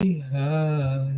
Hallelujah.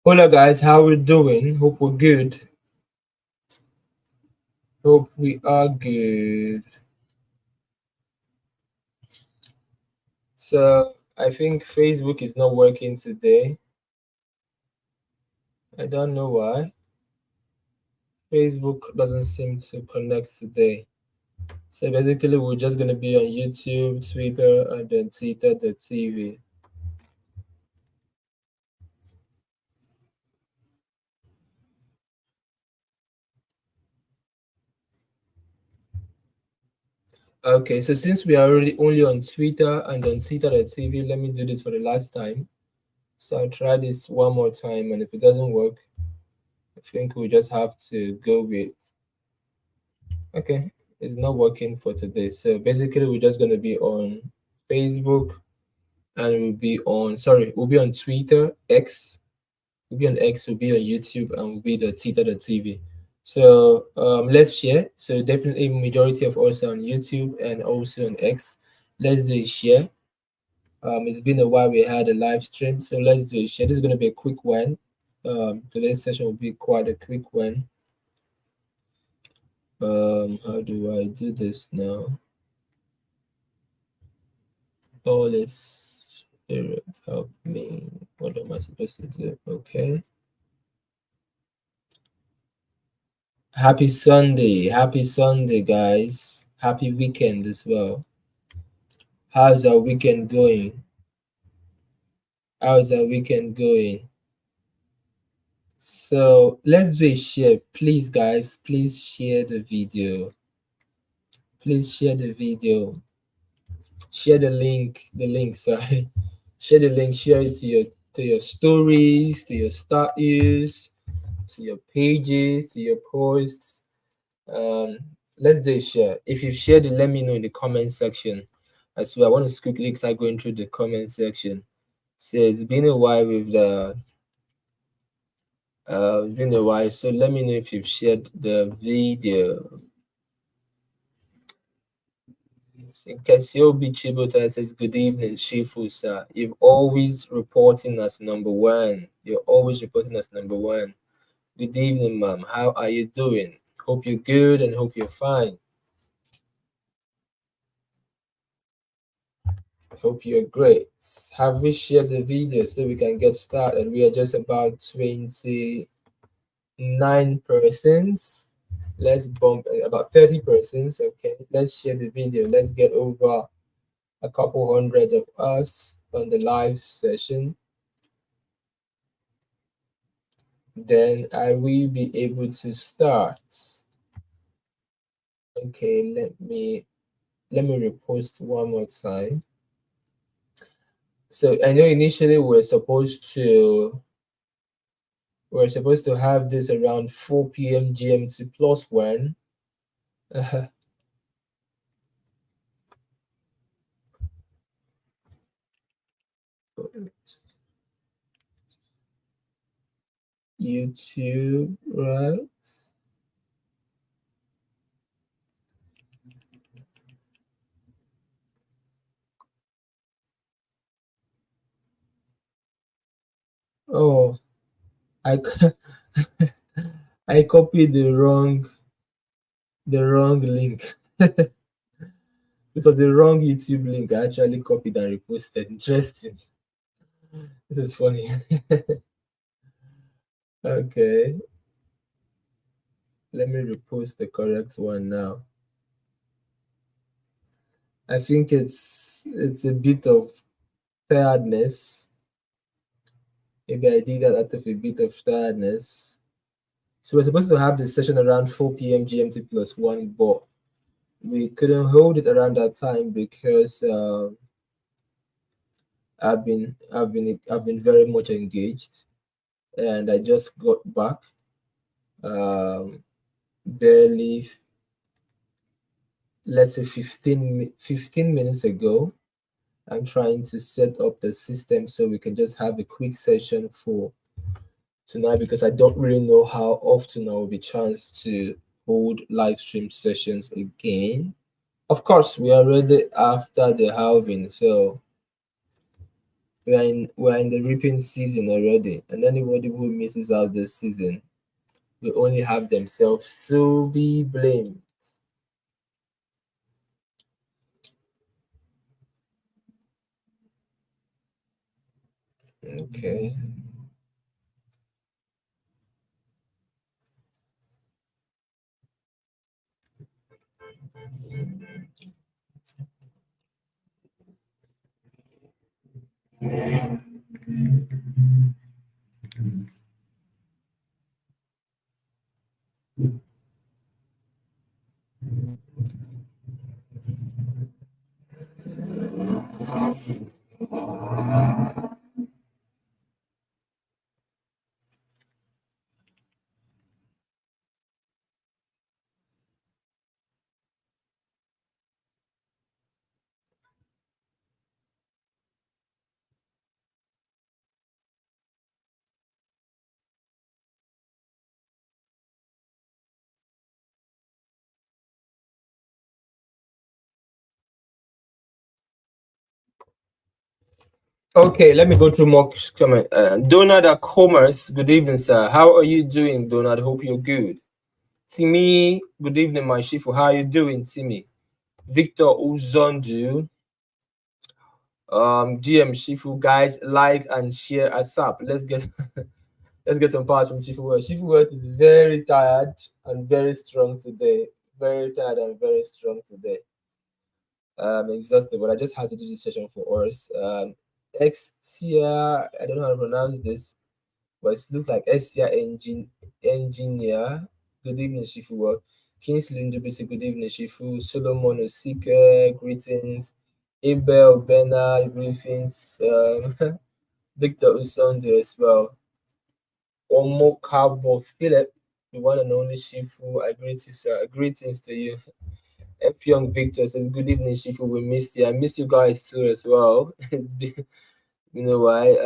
Hola guys, how we doing? Hope we're good. Hope we are good. So I think Facebook is not working today. I don't know why. Facebook doesn't seem to connect today. So basically we're just gonna be on YouTube, Twitter, and then Twitter.tv. Okay, so since we are already only on Twitter and on Twitter.tv, let me do this for the last time. So I'll try this one more time, and if it doesn't work, I think we just have to go with. Okay, it's not working for today. So basically, we're just gonna be on Facebook, and we'll be on Twitter, X, we'll be on X, we'll be on YouTube, and we'll be the Twitter.tv. So let's share. So definitely, majority of us are on YouTube and also on X. Let's do a share. It's been a while we had a live stream, so let's do a share. This is gonna be a quick one. Today's session will be quite a quick one. How do I do this now? Holy Spirit, help me. What am I supposed to do? Okay. Happy Sunday. Happy Sunday, guys. Happy weekend as well. How's our weekend going? How's our weekend going? So let's do a share. Please, guys, please share the video. Please share the video. Share the link, sorry. Share the link, share it to your stories, to your status, to your pages, to your posts. Um, let's do a share. If you've shared it, let me know in the comment section as well. I want to quickly start going through the comment section. So it's been a while with the it's been a while. So let me know if you've shared the video. Casiobi Chibota says, good evening, Shifu, sir. You've always reporting as number one. You're always reporting as number one. Good evening, ma'am. How are you doing? Hope you're good and hope you're fine. Hope you're great. Have we shared the video so we can get started? We are just about 29%. Let's bump about 30%. Okay, let's share the video. Let's get over a couple hundred of us on the live session. Then I will be able to start. Okay, let me repost one more time. So I know initially we're supposed to have this around 4 p.m. GMT plus one. YouTube, right? Oh, I I copied the wrong link. It was the wrong YouTube link. I actually copied and reposted. Interesting. This is funny. Okay, let me repost the correct one now. I think it's a bit of tiredness. Maybe I did that out of a bit of tiredness. So we're supposed to have this session around 4 p.m. GMT plus one, but we couldn't hold it around that time because I've been very much engaged, and I just got back um, barely, let's say 15 minutes ago. I'm trying to set up the system so we can just have a quick session for tonight because I don't really know how often I will be chance to hold live stream sessions again. Of course, we are already after the halving, so we are in the reaping season already, and anybody who misses out this season will only have themselves to be blamed. Okay. Okay, let me go through more comment. Donald at Commerce, good evening, sir. How are you doing, Donald? Hope you're good. Timmy, good evening, my shifu. How are you doing, Timmy? Victor Uzondu, GM Shifu, guys, like and share ASAP. Let's get some powers from Shifu World. Shifu World is very tired and very strong today. Very tired and very strong today. Exhausted, but I just had to do this session for us. Extia, I don't know how to pronounce this, but it looks like Extia Engineer. Good evening, Shifu World. Kingsley Ndubisi, good evening, Shifu. Solomon Osika, greetings. Abel Bernard, greetings. Victor Usondo as well. Omokabo Philip, the one and only Shifu. I greet you, sir. Greetings to you. F Young Victor says, good evening, Shifu. We missed you. I missed you guys too as well. You know why?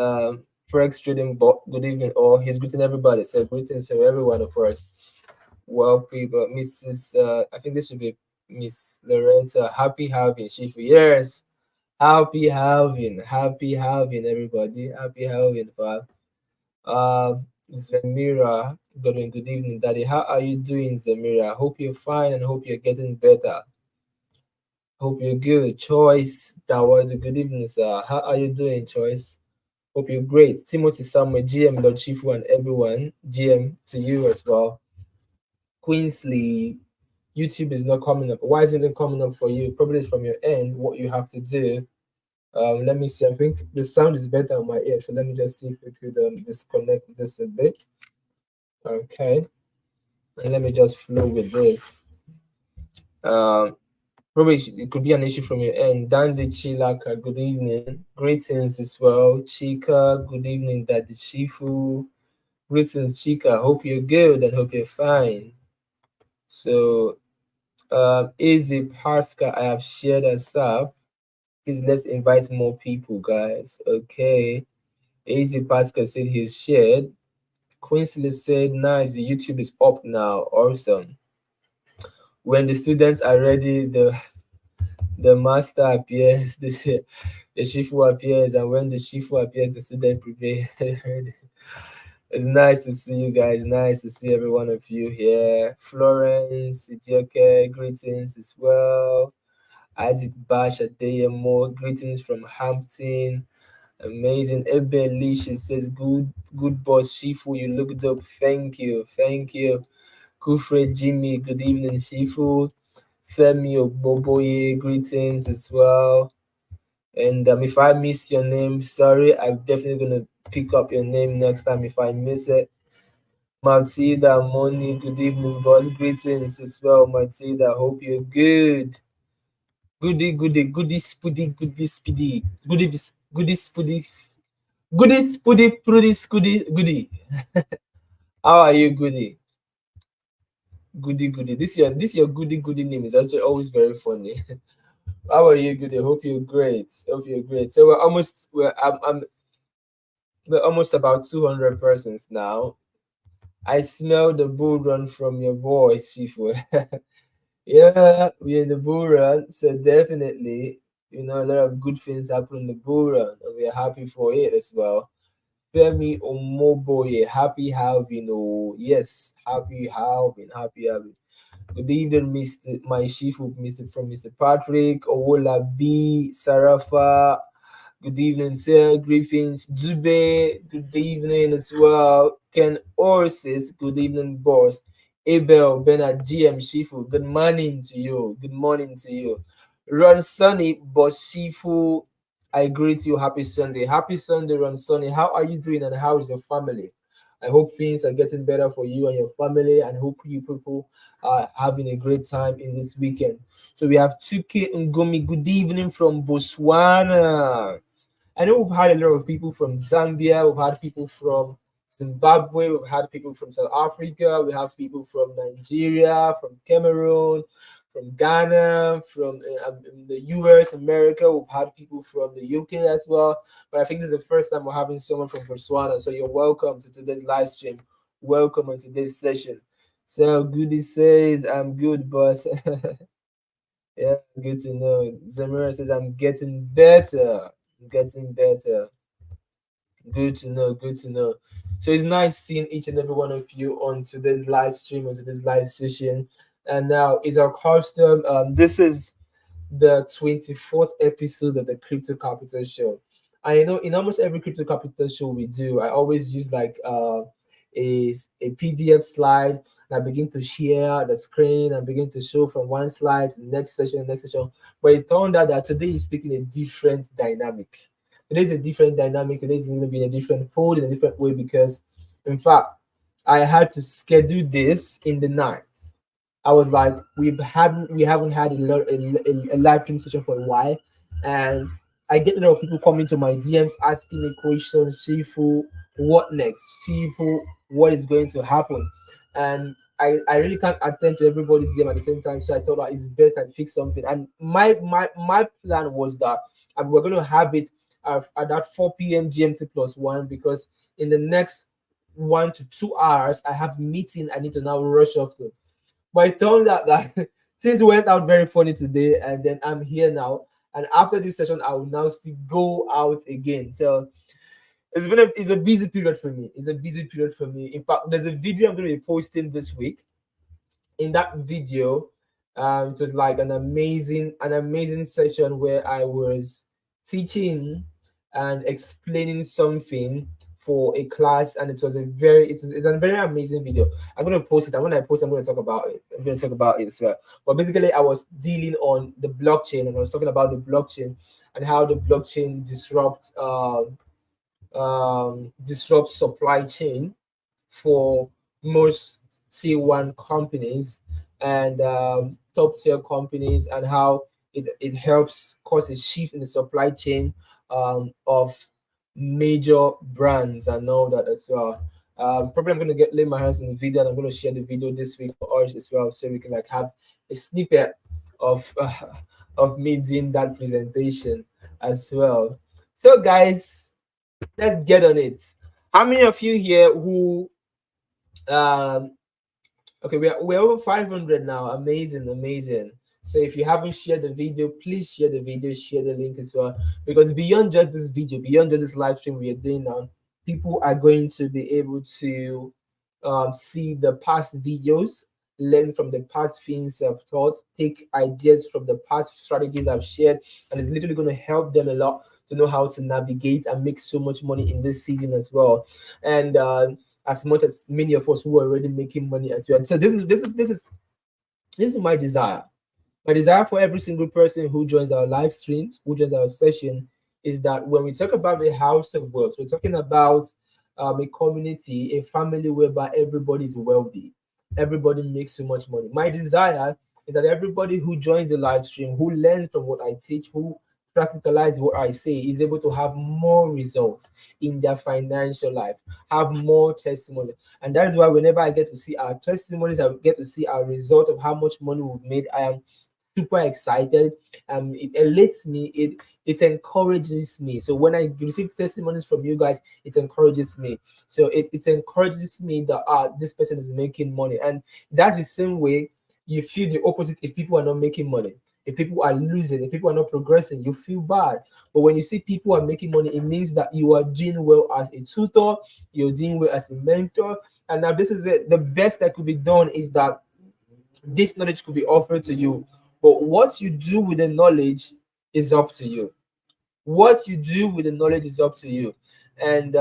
Frex Trading Bot, good evening, all. He's greeting everybody. So greetings to everyone, of course. Well, people, Mrs. I think this should be Miss Loretta. Happy having Shifu. Yes. Happy having everybody. Happy having, fam. Uh, Zamira, good evening, Daddy. How are you doing, Zamira? Hope you're fine and hope you're getting better. Hope you're good. Choice, that was a good evening, sir. How are you doing, Choice? Hope you're great. Timothy Samuel, GM, Lord Chifu, and everyone. GM to you as well. Queensley, YouTube is not coming up. Why isn't it coming up for you? Probably it's from your end. What you have to do. Let me see. I think the sound is better on my ear, so let me just see if we could disconnect this a bit. Okay, and let me just flow with this. Um, Probably it could be an issue from your end. Dandy Chilaka, good evening. Greetings as well. Chika, good evening. Daddy Shifu. Greetings, Chika. Hope you're good and hope you're fine. So, Easy Parska, I have shared us up. Please let's invite more people, guys. Okay. Easy Parska said he's shared. Quincy said, nice, the YouTube is up now. Awesome. When the students are ready, the master appears, the shifu appears, and when the shifu appears, the student prepares. It's nice to see you guys. Nice to see every one of you here. Florence, Itioke, greetings as well. Isaac Bash Adeyemo, greetings from Hampton. Amazing. Ebe Leash says, good boss Shifu, you looked up. Thank you. Kufre Jimmy, good evening, Shifu. Femi Ogboboye, greetings as well. And if I miss your name, sorry, I'm definitely gonna pick up your name next time if I miss it. Matilda, Moni, good evening, boss. Greetings as well, Matilda. Hope you're good. Goody, spuddy, goody, speedy, goody, spuddy, goody. How are you, goody? Goody. This your goody name is actually always very funny. How are you, goody? Hope you're great. So we're almost about 200 persons now. I smell the bull run from your voice, Shifu. Yeah, we're in the bull run, so definitely, a lot of good things happen in the bull run, and we're happy for it as well. Femi Omoboye, happy Halving. Oh, yes, happy Halving. Good evening, my Shifu, Mr. Patrick, Owola B, Sarafa. Good evening, sir. Griffins, Dube. Good evening as well. Ken Orsis. Good evening, boss. Abel Bernard GM Shifu. Good morning to you. Good morning to you. Ron Sunny, boss Shifu. I greet you. Happy Sunday. Happy Sunday, Ron Sunny. How are you doing and how is your family? I hope things are getting better for you and your family, and hope you people are having a great time in this weekend. So we have 2K Ngomi. Good evening from Botswana. I know we've had a lot of people from Zambia, we've had people from Zimbabwe, we've had people from South Africa, we have people from Nigeria, from Cameroon, from Ghana, from the US, America. We've had people from the UK as well. But I think this is the first time we're having someone from Botswana. So you're welcome to today's live stream. Welcome on today's session. So Goody says, I'm good, boss. Yeah, good to know. Zamira says, I'm getting better. Getting better. Good to know. Good to know. So it's nice seeing each and every one of you on today's live stream, on today's live session. And now is our custom. This is the 24th episode of the Crypto Capital Show. I know in almost every Crypto Capital show we do, I always use like a PDF slide, and I begin to share the screen and begin to show from one slide to the next session. But it turned out that today is taking a different dynamic. Today's a different dynamic. Today's going to be in a different fold, in a different way, because, in fact, I had to schedule this in the night. I was like, we haven't had a live stream session for a while, and I get a lot of people coming to my DMs asking me questions. Shifu, what next? Shifu, what is going to happen? And I really can't attend to everybody's DM at the same time, so I thought that it's best I pick something. And my plan was that we're going to have it at that 4 p.m. GMT plus one, because in the next 1 to 2 hours I have meeting I need to now rush off to. But it turns out that things went out very funny today, and then I'm here now. And after this session, I will now still go out again. So it's a busy period for me. It's a busy period for me. In fact, there's a video I'm going to be posting this week. In that video, it was like an amazing session where I was teaching and explaining something for a class, and it's a very amazing video. I'm going to post it, and when I post, I'm going to talk about it. I'm going to talk about it as well. But basically, I was dealing on the blockchain, and I was talking about the blockchain and how the blockchain disrupts supply chain for most tier one companies and top tier companies, and how it helps cause a shift in the supply chain of major brands and all that as well. Probably I'm gonna lay my hands on the video, and I'm gonna share the video this week for us as well, so we can like have a snippet of of me doing that presentation as well. So guys, let's get on it. How many of you here who um okay, we're over 500 now. Amazing. So if you haven't shared the video, please share the video, share the link as well. Because beyond just this video, beyond just this live stream we are doing now, people are going to be able to see the past videos, learn from the past things I've taught, take ideas from the past strategies I've shared, and it's literally going to help them a lot to know how to navigate and make so much money in this season as well. And as much as many of us who are already making money as well. So this is my desire. My desire for every single person who joins our live streams, who joins our session, is that when we talk about the house of wealth, we're talking about a community, a family whereby everybody is wealthy, everybody makes so much money. My desire is that everybody who joins the live stream, who learns from what I teach, who practicalize what I say, is able to have more results in their financial life, have more testimony. And that is why whenever I get to see our testimonies, I get to see our result of how much money we've made, I am super excited. It elates me, it encourages me. So when I receive testimonies from you guys, it encourages me. So it encourages me that this person is making money. And that's the same way you feel the opposite if people are not making money. If people are losing, if people are not progressing, you feel bad. But when you see people are making money, it means that you are doing well as a tutor, you're doing well as a mentor. And now this is it. The best that could be done is that this knowledge could be offered to you, but what you do with the knowledge is up to you. What you do with the knowledge is up to you. And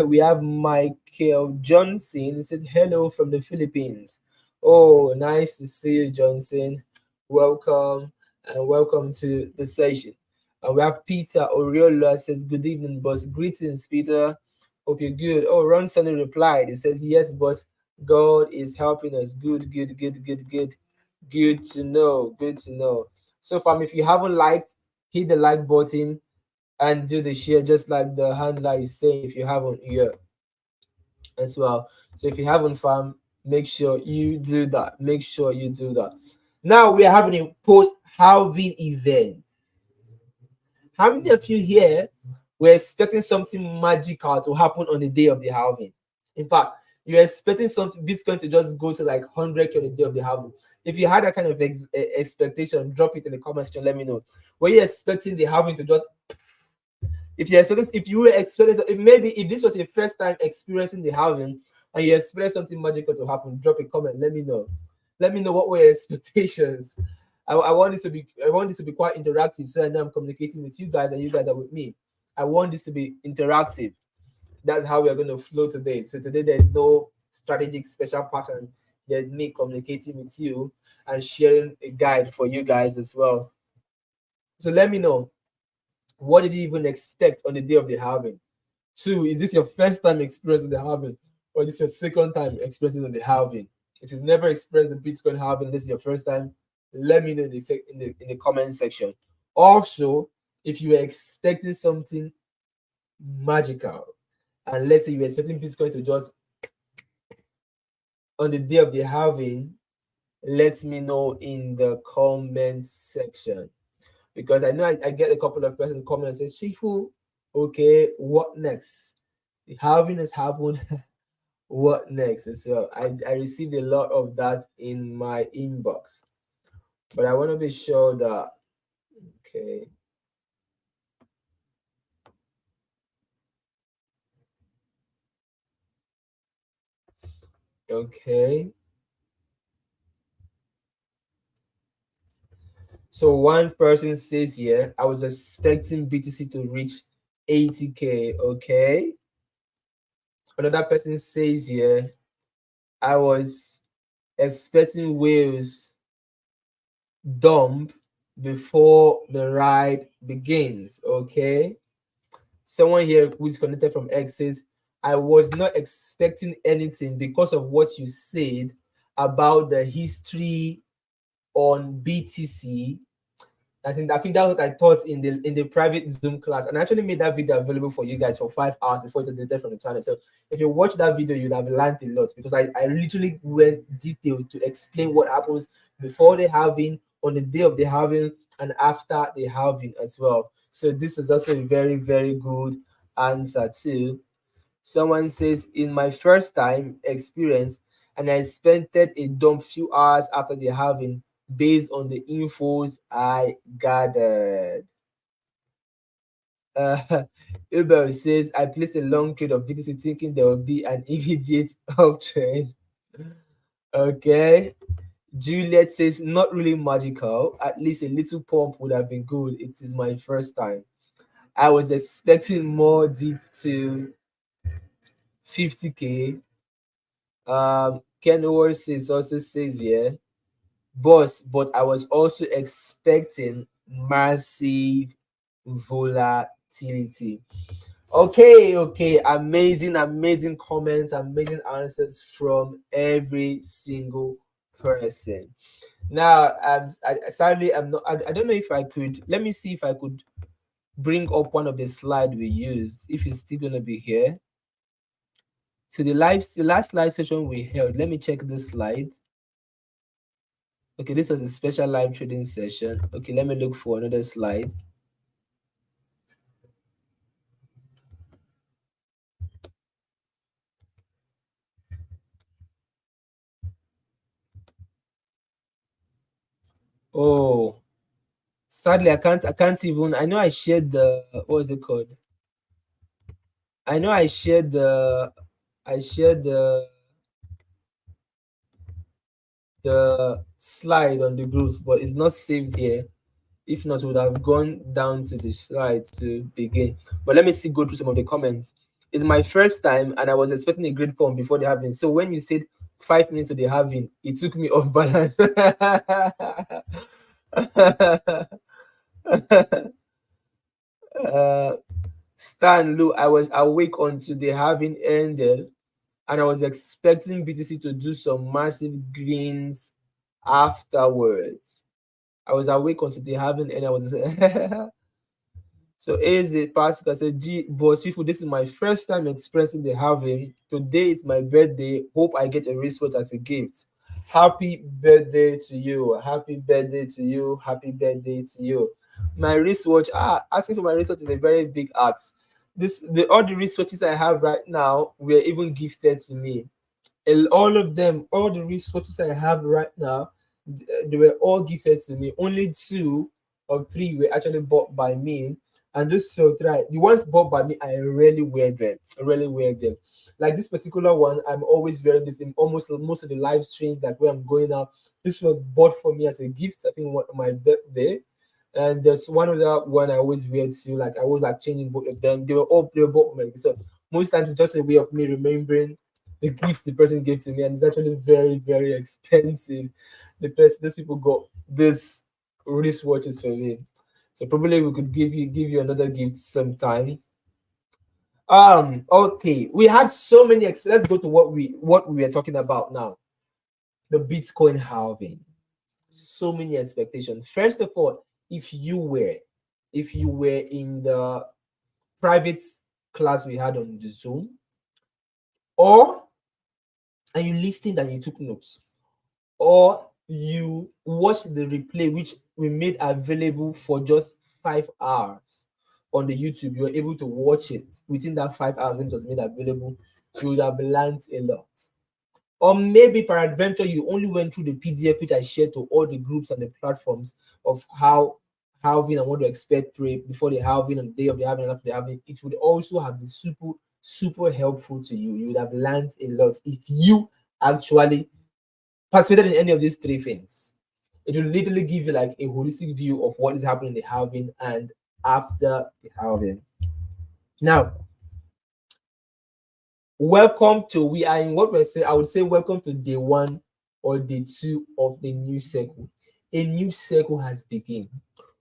we have Michael Johnson. He says hello from the Philippines. Oh, nice to see you, Johnson. Welcome, and welcome to the session. And we have Peter Oriola. Says good evening, boss. Greetings, Peter. Hope you're good. Oh, Ron Sunny replied. He says yes, boss. God is helping us. Good, good, good, good, good. Good to know. Good to know. So, fam, if you haven't liked, hit the like button and do the share, just like the handler is saying. If you haven't here as well. So, if you haven't, fam, make sure you do that. Make sure you do that. Now we are having a post-halving event. How many of you here were expecting something magical to happen on the day of the halving? In fact, you're expecting something Bitcoin to just go to like 100K on the day of the halving. If you had that kind of expectation, drop it in the comment section. Let me know. Were you expecting the halving to just? If you were expecting, maybe if this was your first time experiencing the halving and you expected something magical to happen, drop a comment. Let me know. Let me know what were your expectations. I want this to be quite interactive, so I know I'm communicating with you guys and you guys are with me. I want this to be interactive. That's how we are going to flow today. So today there's no strategic special pattern. There's me communicating with you and sharing a guide for you guys as well. So let me know, what did you even expect on the day of the halving? Two, is this your first time experiencing the halving, or is this your second time experiencing the halving? If you've never experienced the Bitcoin halving, this is your first time, let me know in the comment section. Also, if you were expecting something magical, and let's say you were expecting Bitcoin to just on the day of the halving, let me know in the comment section, because I know I get a couple of persons comment and say, Shifu, okay, what next? The halving has happened. What next as well? I received a lot of that in my inbox, but I want to be sure that okay. Okay. So one person says here, I was expecting BTC to reach 80K. Okay. Another person says here, I was expecting whales dump before the ride begins. Okay. Someone here who's connected from X says, I was not expecting anything because of what you said about the history on BTC. I think that's what I taught in the private Zoom class, and I actually made that video available for you guys for 5 hours before it was deleted from the channel. So if you watch that video, you'd have learned a lot, because I literally went detailed to explain what happens before the halving, on the day of the halving, and after the halving as well. So this is also a very, very good answer too. Someone says, in my first time experience, and I expected a dump few hours after the halving based on the infos I gathered. Uber says, I placed a long trade of BTC thinking there will be an immediate uptrend. Okay. Juliet says, not really magical. At least a little pump would have been good. It is my first time. I was expecting more deep to 50K. Ken Overseas also says, yeah, boss, but I was also expecting massive volatility. Okay, amazing comments, amazing answers from every single person. Now, sadly, I'm not. I don't know if I could. Let me see if I could bring up one of the slides we used. If it's still gonna be here. So the last live session we held. Let me check this slide. Okay, this was a special live trading session. Okay, let me look for another slide. Oh, sadly, I can't even. I know I shared the. What was it called? I know I shared the. I shared the slide on the groups, but it's not saved here. If not, we would have gone down to the slide to begin. But let me see, go through some of the comments. It's my first time, and I was expecting a great form before the halving. So when you said 5 minutes to the halving, it took me off balance. uh, Stan Lou, I was awake until the halving ended, and I was expecting BTC to do some massive greens afterwards. I was awake until the halving ended. I was So Eze Pascal said, G Boss Chifu, this is my first time experiencing the halving. Today is my birthday. Hope I get a wristwatch as a gift. Happy birthday to you. Happy birthday to you. Happy birthday to you. My wristwatch, asking for my wristwatch is a very big ask. All the wristwatches I have right now were even gifted to me. All of them, all the wristwatches I have right now, they were all gifted to me. Only 2 or 3 were actually bought by me, and those 2 or 3, the ones bought by me, I rarely wear them. I rarely wear them. Like this particular one, I'm always wearing this in almost most of the live streams, like where I'm going out. This was bought for me as a gift, I think, on my birthday. And there's one other one I always wear too. Like I was like changing both of them. They were bought for me. So most times it's just a way of me remembering the gifts the person gave to me, and it's actually very, very expensive. These people got this wristwatches for me. So probably we could give you another gift sometime. Okay. We had so many let's go to what we were talking about now. The Bitcoin halving. So many expectations. First of all, if you were in the private class we had on the Zoom, or and you listened and you took notes, or you watched the replay, which we made available for just 5 hours on the YouTube. You were able to watch it within that 5 hours when it was made available. You would have learned a lot. Or maybe peradventure you only went through the PDF which I shared to all the groups and the platforms of how halving and what to expect before the halving and the day of the halving and after the halving. It would also have been super helpful to you. You would have learned a lot if you actually participated in any of these 3 things. It will literally give you like a holistic view of what is happening in the halving and after the halving. Now, welcome to we are in what we're saying. I would say welcome to day 1 or day 2 of the new cycle. A new cycle has begun.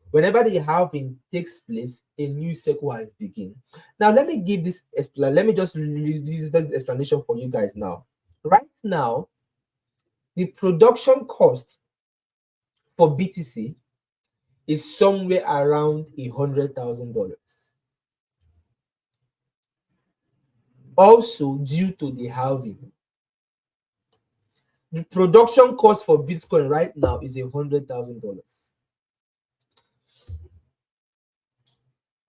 Whenever the halving takes place, a new cycle has begun. Now, let me give this explanation. Let me just use this explanation for you guys now. Right now, the production cost for BTC is somewhere around $100,000. Also, due to the halving, the production cost for Bitcoin right now is $100,000.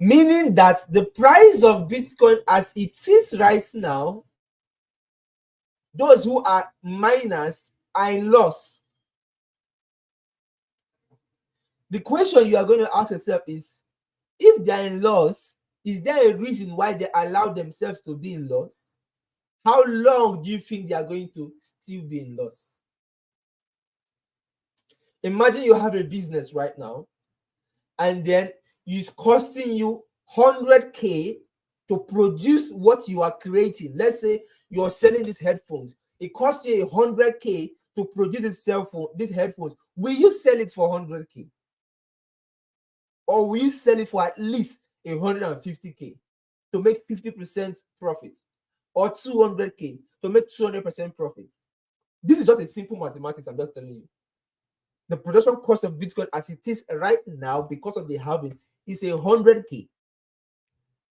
Meaning that the price of Bitcoin as it is right now, those who are miners are in loss. The question you are going to ask yourself is, if they are in loss, is there a reason why they allow themselves to be in loss? How long do you think they are going to still be in loss? Imagine you have a business right now, and then it's costing you 100K to produce what you are creating. Let's say you're selling these headphones. It costs you 100K to produce these headphones. Will you sell it for 100K? Or will you sell it for at least 150K to make 50% profit? Or 200K to make 200% profit? This is just a simple mathematics, I'm just telling you. The production cost of Bitcoin as it is right now, because of the halving, is 100K.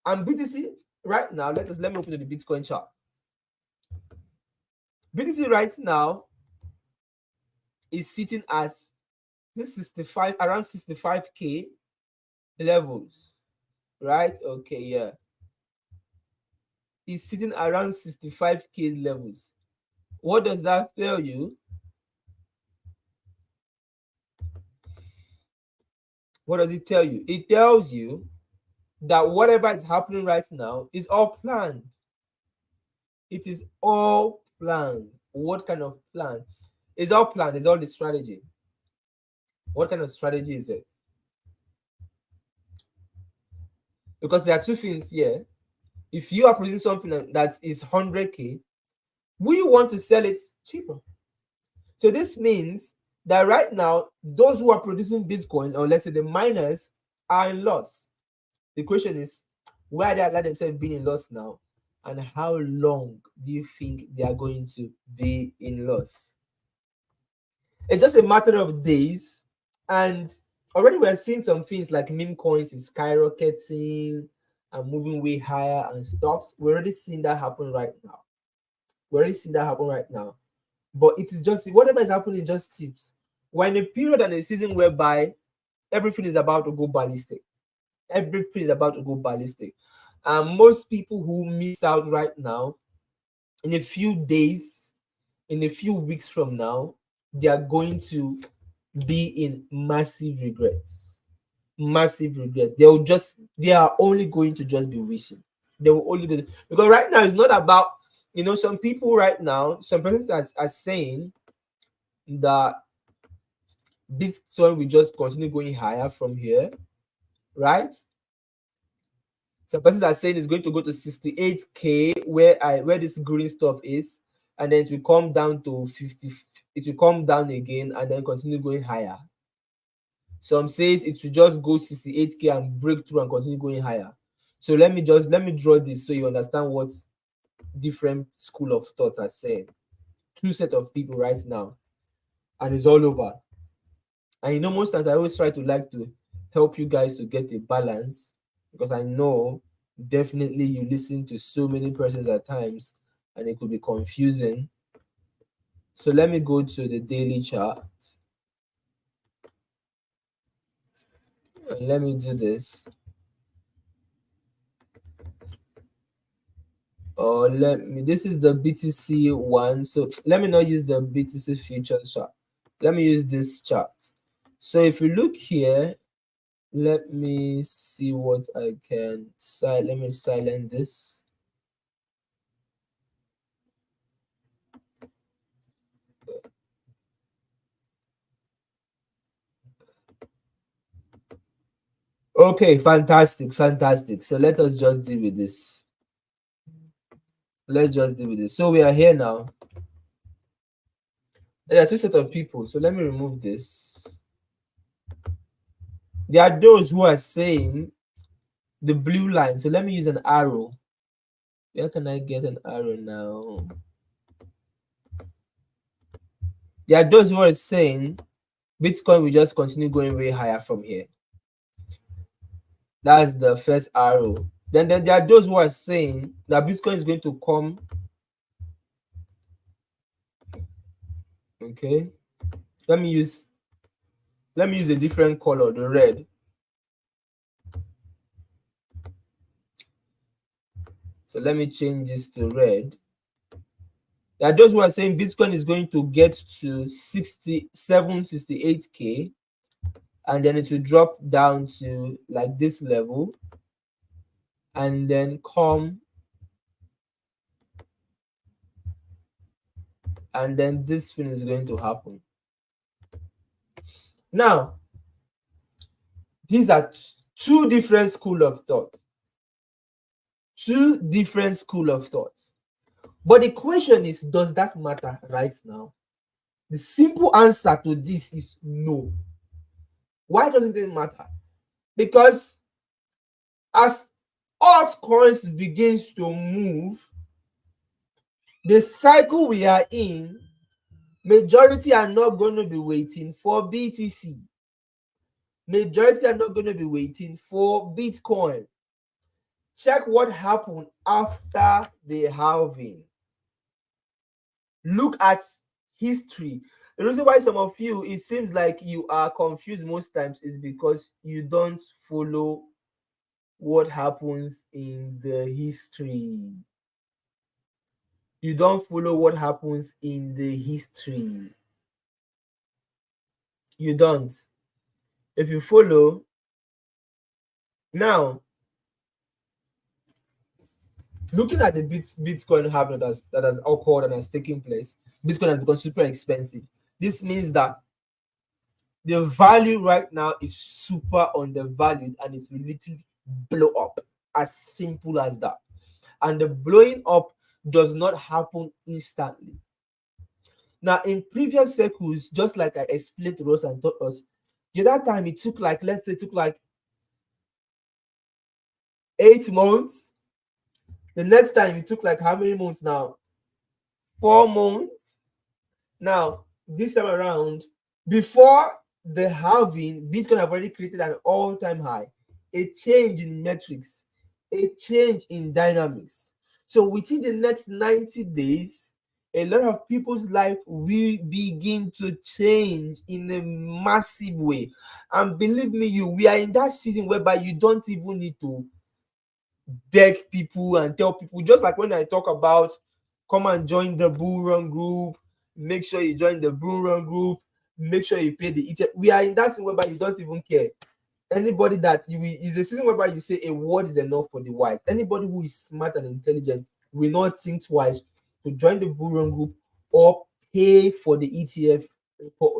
And BTC right now, let me open the Bitcoin chart. BTC right now is sitting at this 65, around 65K levels, right? Okay, yeah. It's sitting around 65K levels. What does that tell you? What does it tell you? It tells you that whatever is happening right now is all planned. It is all planned. What kind of plan? It's all planned. It's all the strategy. What kind of strategy is it? Because there are two things here. If you are producing something that is 100K, will you want to sell it cheaper? So this means that right now, those who are producing Bitcoin, or let's say the miners, are in loss. The question is, why they allow themselves being in loss now, and how long do you think they are going to be in loss? It's just a matter of days, and already we're seeing some things like meme coins is skyrocketing and moving way higher and stops. We're already seeing that happen right now. But it is just whatever is happening is just tips. We're in a period and a season whereby everything is about to go ballistic. Everything is about to go ballistic. And most people who miss out right now, in a few days, in a few weeks from now, they are going to be in massive regrets. Massive regret. They are only going to just be wishing. They will only go because right now it's not about, some people right now, some persons are saying that Bitcoin will just continue going higher from here, right? Some persons are saying it's going to go to 68K where this green stuff is, and then it will come down to 50. It will come down again and then continue going higher. Some says it will just go 68K and break through and continue going higher. So let me draw this so you understand what different school of thoughts are saying. Two set of people right now, and it's all over. And most times I always try to help you guys to get a balance, because I know definitely you listen to so many persons at times and it could be confusing. So let me go to the daily chart. And let me do this. Or this is the BTC one. So let me not use the BTC futures chart. Let me use this chart. So if you look here, let me see what I can let me silence this. Okay, fantastic. So let us just deal with this. So we are here now. There are two sets of people. So let me remove this. There are those who are saying the blue line. So let me use an arrow. Where can I get an arrow now? There are those who are saying Bitcoin will just continue going way higher from here. That's the first arrow. Then there are those who are saying that Bitcoin is going to come. Okay. Let me use a different color, the red. So let me change this to red. There are those who are saying Bitcoin is going to get to 68K, and then it will drop down to like this level, and then come, and then this thing is going to happen. Now, these are two different schools of thought. two different school of thought. But the question is, does that matter right now? The simple answer to this is no. Why doesn't it matter? Because as altcoins begins to move, the cycle we are in, majority are not going to be waiting for BTC. Majority are not going to be waiting for Bitcoin. Check what happened after the halving. Look at history. The reason why some of you, it seems like you are confused most times, is because you don't follow what happens in the history. You don't follow what happens in the history. You don't. If you follow, now looking at the Bitcoin halving that has occurred and has taken place, Bitcoin has become super expensive. This means that the value right now is super undervalued and it will literally blow up. As simple as that. And the blowing up does not happen instantly. Now, in previous circles, just like I explained to us and taught us, the other time it took like, let's say, it took like 8 months. The next time it took like how many months now? 4 months. Now, this time around, before the halving, Bitcoin have already created an all-time high, a change in metrics, a change in dynamics. So within the next 90 days, a lot of people's life will begin to change in a massive way. And believe me, we are in that season whereby you don't even need to beg people and tell people, just like when I talk about come and join the bull run group, make sure you join the bull run group, make sure you pay the ETF. We are in that season whereby you don't even care. Anybody that you is a season whereby you say a word is enough for the wise. Anybody who is smart and intelligent will not think twice to join the bull run group or pay for the ETF.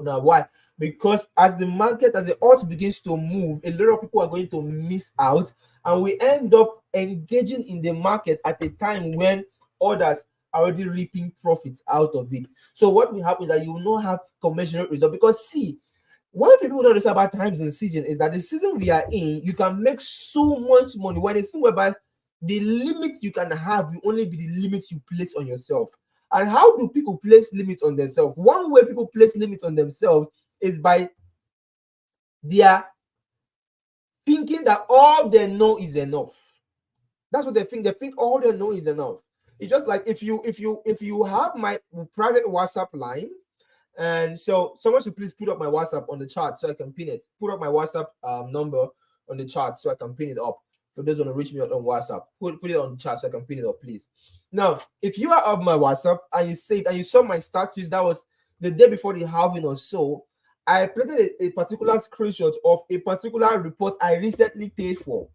Now, why? Because as the market, as the odds begins to move, a lot of people are going to miss out, and we end up engaging in the market at a time when others are already reaping profits out of it. So what will happen is that you will not have commensurate result. Because see, one thing people don't understand about times and season is that the season we are in, you can make so much money when it's whereby the limit you can have will only be the limits you place on yourself. And how do people place limits on themselves? One way people place limits on themselves is by their thinking that all they know is enough. That's what they think. They think all they know is enough. It's just like if you have my private WhatsApp line, and so someone should please put up my WhatsApp on the chart so I can pin it. Put up my WhatsApp number on the chart so I can pin it up. For those who want to reach me out on WhatsApp, put it on the chart so I can pin it up, please. Now, if you are of my WhatsApp and you saved and you saw my status, that was the day before the halving or so, I planted a particular screenshot of a particular report I recently paid for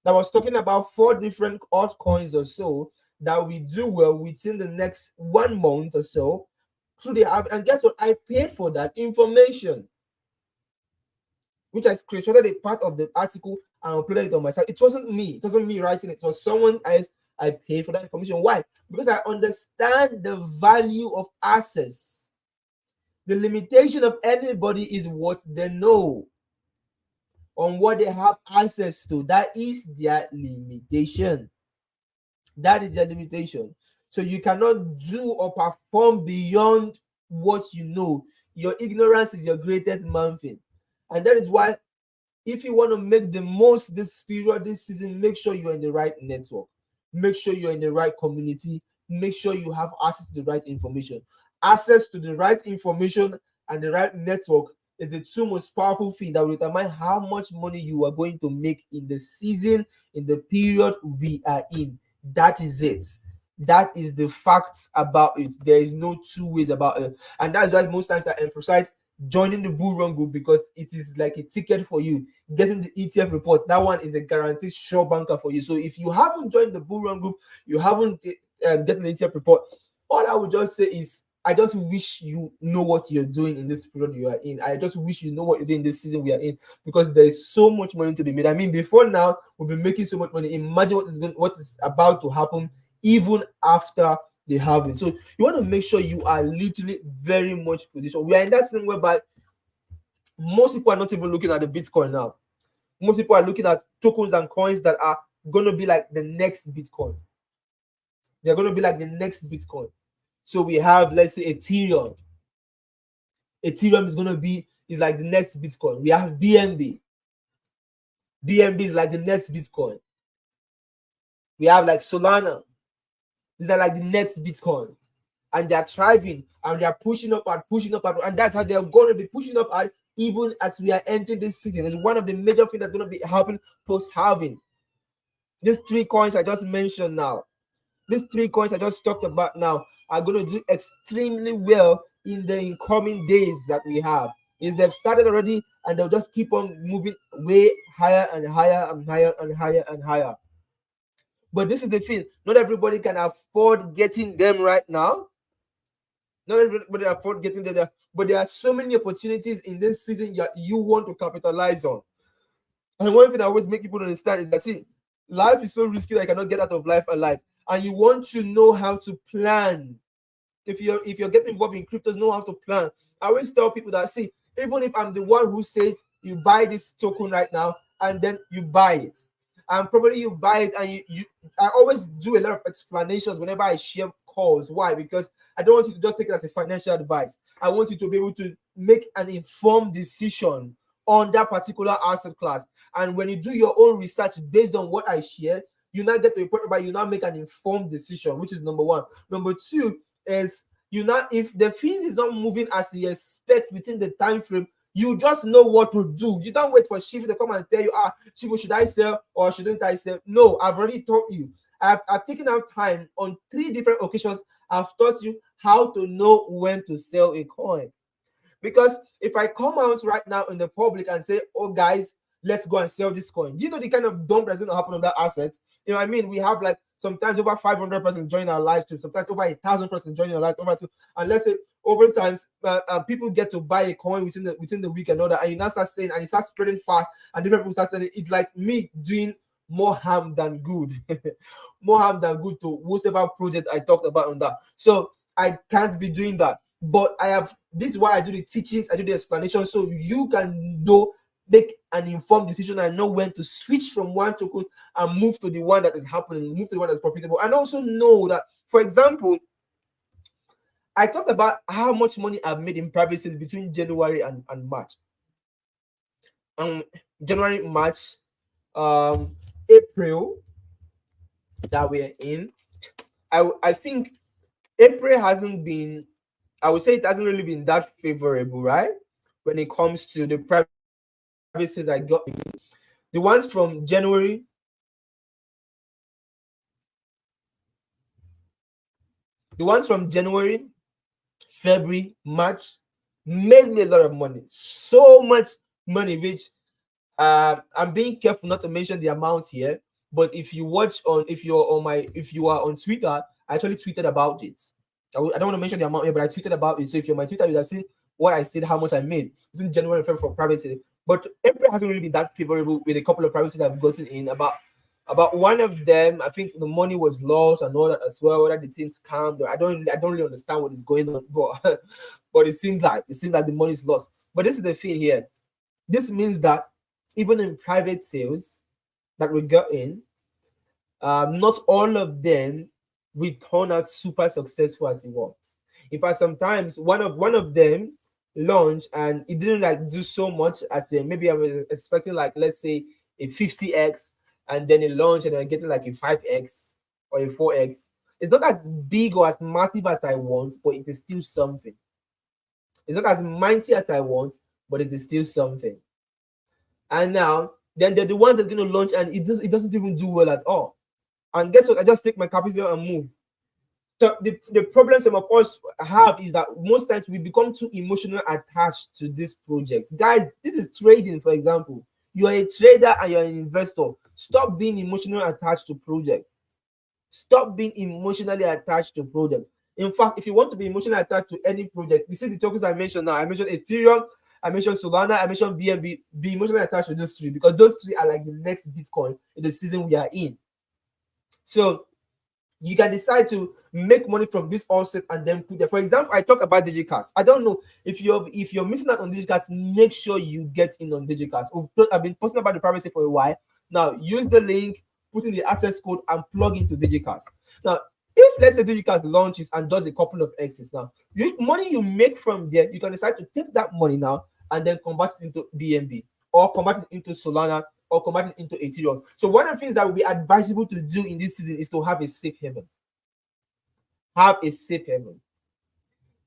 that was talking about 4 different altcoins or so that we do well within the next 1 month or so through the app. And guess what? I paid for that information, which I screenshotted a part of the article and uploaded it on my site. It wasn't me. It wasn't me writing it. It was someone else. I paid for that information. Why? Because I understand the value of access. The limitation of anybody is what they know, on what they have access to. That is their limitation. That is their limitation. So you cannot do or perform beyond what you know. Your ignorance is your greatest mountain. And that is why, if you want to make the most this period, this season, make sure you're in the right network. Make sure you're in the right community. Make sure you have access to the right information. Access to the right information and the right network is the 2 most powerful things that will determine how much money you are going to make in the season, in the period we are in. That is it. That is the facts about it. There is no 2 ways about it. And that's why most times I emphasize joining the bull run group, because it is like a ticket for you. Getting the ETF report, that one is a guaranteed sure banker for you. So if you haven't joined the bull run group, you haven't gotten the ETF report, all I would just say is I just wish you know what you're doing in this period you are in. I just wish you know what you're doing this season we are in, because there is so much money to be made. I mean, before now we've been making so much money. Imagine what is about to happen even after the halving. So you want to make sure you are literally very much positioned. We are in that season whereby most people are not even looking at the Bitcoin now. Most people are looking at tokens and coins that are going to be like the next Bitcoin. They're going to be like the next Bitcoin. So we have, let's say, Ethereum. Ethereum is like the next Bitcoin. We have BNB. BNB is like the next Bitcoin. We have like Solana. These are like the next Bitcoin. And they're thriving and they're pushing up and that's how they're going to be pushing up at even as we are entering this season. It's one of the major things that's going to be happening post-halving. These three coins I just mentioned now, these three coins I just talked about now are going to do extremely well in the incoming days that we have. Is they've started already and they'll just keep on moving way higher and higher and higher and higher and higher. But this is the thing, not everybody can afford getting them right now. Not everybody afford getting them there, but there are so many opportunities in this season that you want to capitalize on. And one thing I always make people understand is that, see, life is so risky that I cannot get out of life alive. And you want to know how to plan. If you're getting involved in cryptos, know how to plan. I always tell people that, see, even if I'm the one who says you buy this token right now and then you buy it, and probably you buy it and you I always do a lot of explanations whenever I share calls. Why? Because I don't want you to just take it as a financial advice. I want you to be able to make an informed decision on that particular asset class. And when you do your own research based on what I share, you now get to a point where you now make an informed decision, which is number one. Number two is, you now, if the fees is not moving as you expect within the time frame, you just know what to do. You don't wait for Shifu to come and tell you, Shifu, should I sell or shouldn't I sell? No, I've already taught you. I've taken out time on 3 different occasions. I've taught you how to know when to sell a coin. Because if I come out right now in the public and say, oh guys, let's go and sell this coin, do you know the kind of dump that's going to happen on that asset? You know what I mean? We have like sometimes over 500 person join our live stream, sometimes over 1,000 person joining our live, and let's say over times people get to buy a coin within the week and all that, and you now start saying, and it starts spreading fast, and different people start saying it's like me doing more harm than good. More harm than good to whatever project I talked about on that. So I can't be doing that. But this is why I do the teachings, I do the explanation, so you can know, make an informed decision and know when to switch from one token and move to the one that is happening, move to the one that's profitable. And also know that, for example, I talked about how much money I've made in private sales between January and March. January, March, April that we're in, I think April hasn't been, I would say it hasn't really been that favorable, right? When it comes to the private sales I got. The ones from January, February, March made me a lot of money. So much money, which I'm being careful not to mention the amount here. But if you are on Twitter, I actually tweeted about it. I don't want to mention the amount here, but I tweeted about it. So if you're on my Twitter, you have seen what I said, how much I made between January and February for private sales. But April hasn't really been that favorable with a couple of private sales I've gotten in. About one of them, I think the money was lost and all that as well. Whether the team scammed, or I don't really understand what is going on, but but it seems like the money is lost. But this is the thing here. This means that even in private sales that we got in, not all of them will turn out super successful as you want. In fact, sometimes one of them launched and it didn't like do so much as maybe I was expecting, like let's say a 50x, and then it launched and I'm getting like a 5x or a 4x. It's not as big or as massive as I want, but it is still something. It's not as mighty as I want, but it is still something. And now, then they're the ones that's going to launch and it doesn't even do well at all. And guess what? I just take my capital and move. So the problem some of us have is that most times we become too emotionally attached to these projects. Guys, this is trading, for example. You are a trader and you're an investor. Stop being emotionally attached to projects. Stop being emotionally attached to projects. In fact, if you want to be emotionally attached to any project, you see the tokens I mentioned now. I mentioned Ethereum, I mentioned Solana, I mentioned BNB. Be emotionally attached to those three because those three are like the next Bitcoin in the season we are in. So you can decide to make money from this offset and then put there. For example, I talk about digicast. I don't know if you're missing out on digicast, make sure you get in on digicast. I've been posting about the privacy for a while. Now use the link, put in the access code, and plug into digicast. Now, if let's say digicast launches and does a couple of exits, now money you make from there, you can decide to take that money now and then convert it into BNB or convert it into Solana or convert it into Ethereum. So one of the things that would be advisable to do in this season is to have a safe haven. Have a safe haven.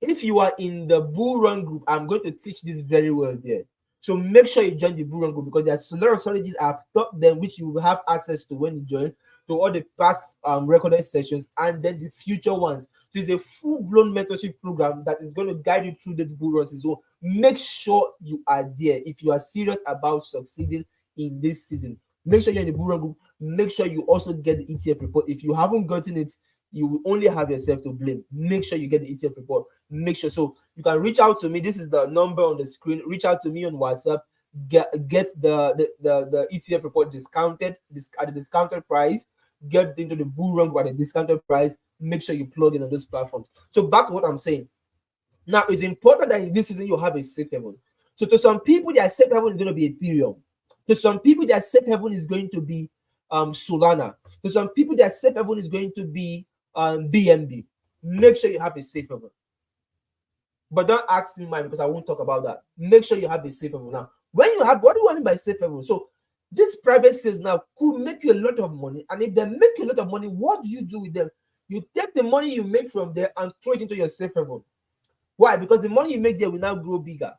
If you are in the bull run group, I'm going to teach this very well there. So make sure you join the bull run group because there's a lot of strategies I've taught them which you will have access to when you join, to all the past recorded sessions and then the future ones. So it's a full-blown mentorship program that is going to guide you through this bull run. So make sure you are there if you are serious about succeeding in this season. Make sure you're in the bull run group. Make sure you also get the ETF report. If you haven't gotten it, you will only have yourself to blame. Make sure you get the ETF report. Make sure. So you can reach out to me. This is the number on the screen. Reach out to me on WhatsApp. Get the ETF report discounted at the discounted price. Get into the bull run at a discounted price. Make sure you plug in on those platforms. So back to what I'm saying. Now it's important that in this season you have a safe haven. So to some people, their safe haven is going to be Ethereum. To some people, their safe haven is going to be Solana. To some people, their safe haven is going to be BNB. Make sure you have a safe haven. But don't ask me mine because I won't talk about that. Make sure you have a safe haven. Now, when you have, what do I mean by safe haven? So this private sales now could make you a lot of money. And if they make you a lot of money, what do you do with them? You take the money you make from there and throw it into your safe haven. Why? Because the money you make there will now grow bigger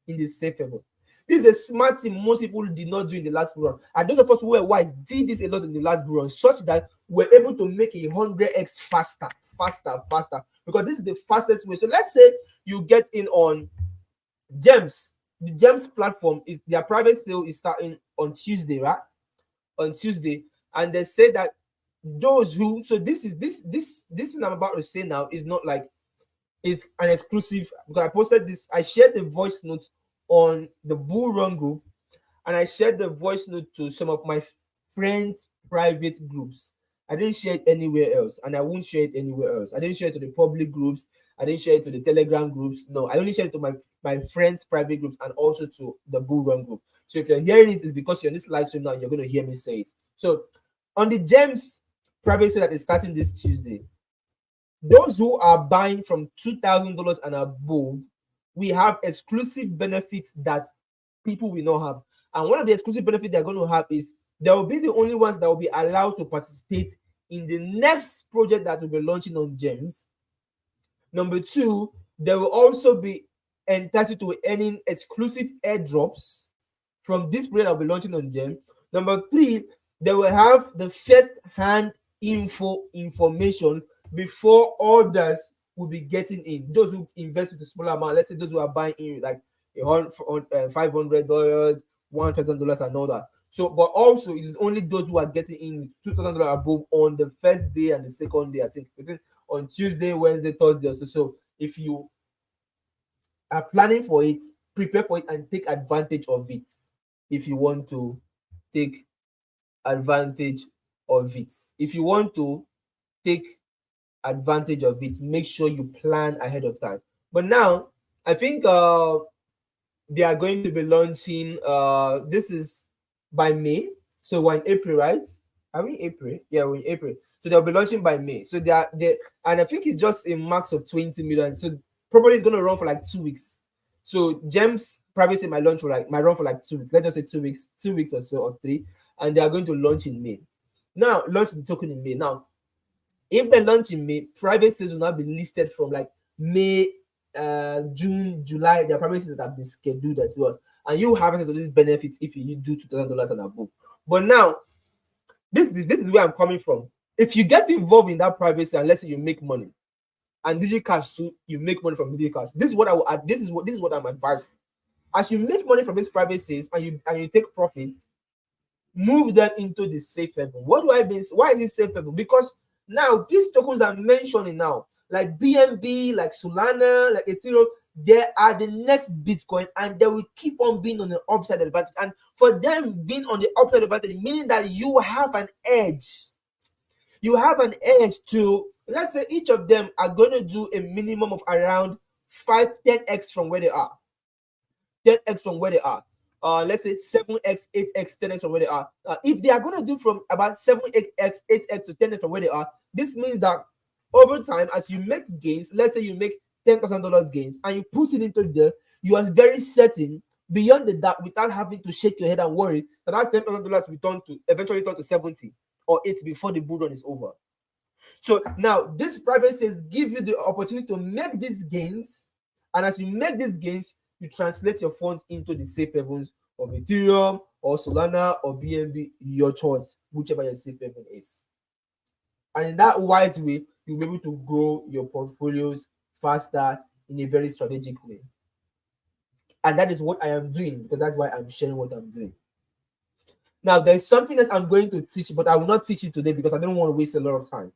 in the safe haven. This is a smart thing most people did not do in the last bull run. And those of us who were wise did this a lot in the last bull run, such that we're able to make 100x faster. Because this is the fastest way. So let's say you get in on Gems. The Gems platform is their private sale is starting on Tuesday, right? On Tuesday. And they say that those who this thing I'm about to say now is not like is an exclusive because I posted this. I shared the voice note on the Bull Run group, and I shared the voice note to some of my friends' private groups. I didn't share it anywhere else, and I won't share it anywhere else. I didn't share it to the public groups. I didn't share it to the Telegram groups. No, I only shared it to my friends' private groups and also to the Bull Run group. So if you're hearing it, it's because you're in this live stream now. You're going to hear me say it. So on the Gems private sale that is starting this Tuesday, those who are buying from $2,000 and above, we have exclusive benefits that people will not have. And one of the exclusive benefits they're going to have is they will be the only ones that will be allowed to participate in the next project that will be launching on Gems. Number two, they will also be entitled to earning exclusive airdrops from this project that will be launching on Gem. Number three, they will have the first-hand information before others will be getting in. Those who invest with a smaller amount, let's say those who are buying in like $500, $1,000 and all that. So, but also it is only those who are getting in with $2,000 above on the first day and the second day. I think on Tuesday, Wednesday, Thursday. So if you are planning for it, prepare for it and take advantage of it. If you want to take advantage of it, if you want to take advantage of it, make sure you plan ahead of time. But now I think they are going to be launching this is by May, so we're in April, right? Are we in April? Yeah, we're in April. So they'll be launching by May. So they and I think it's just a max of 20 million. So probably it's gonna run for like 2 weeks. So Gems privacy might run for like 2 weeks. Let's just say 2 weeks or so or 3, and they are going to launch in May. Now launch the token in May. Now, if they launch in May, private sales will not be listed from like May, June, July. There are private sales that have been scheduled as well, and you have access to these benefits if you do $2,000 and above. But now, this is where I'm coming from. If you get involved in that private sale, let's say you make money, and DigiCash too, you make money from DigiCash. This is what I will add. This is what I'm advising. As you make money from these private sales and you take profits, move them into the safe haven. What do I mean? Why is it safe haven? Because now these tokens I'm mentioning now, like BNB, like Solana, like Ethereum, they are the next Bitcoin, and they will keep on being on the upside advantage. And for them being on the upside advantage, meaning that you have an edge. You have an edge to, let's say each of them are going to do a minimum of around 10x from where they are. 10x from where they are. Let's say 7x, 8x, 10x from where they are. If they are going to do from about 7x, 8x to 10x from where they are, this means that over time, as you make gains, let's say you make $10,000 gains and you put it into there, you are very certain beyond that without having to shake your head and worry that $10,000 will eventually turn to 70 or 80 before the bull run is over. So now this private sales give you the opportunity to make these gains, and as you make these gains, you translate your funds into the safe havens of Ethereum or Solana or BNB, your choice, whichever your safe haven is. And in that wise way, you'll be able to grow your portfolios faster in a very strategic way. And that is what I am doing, because that's why I'm sharing what I'm doing. Now, there's something else I'm going to teach, but I will not teach it today because I don't want to waste a lot of time.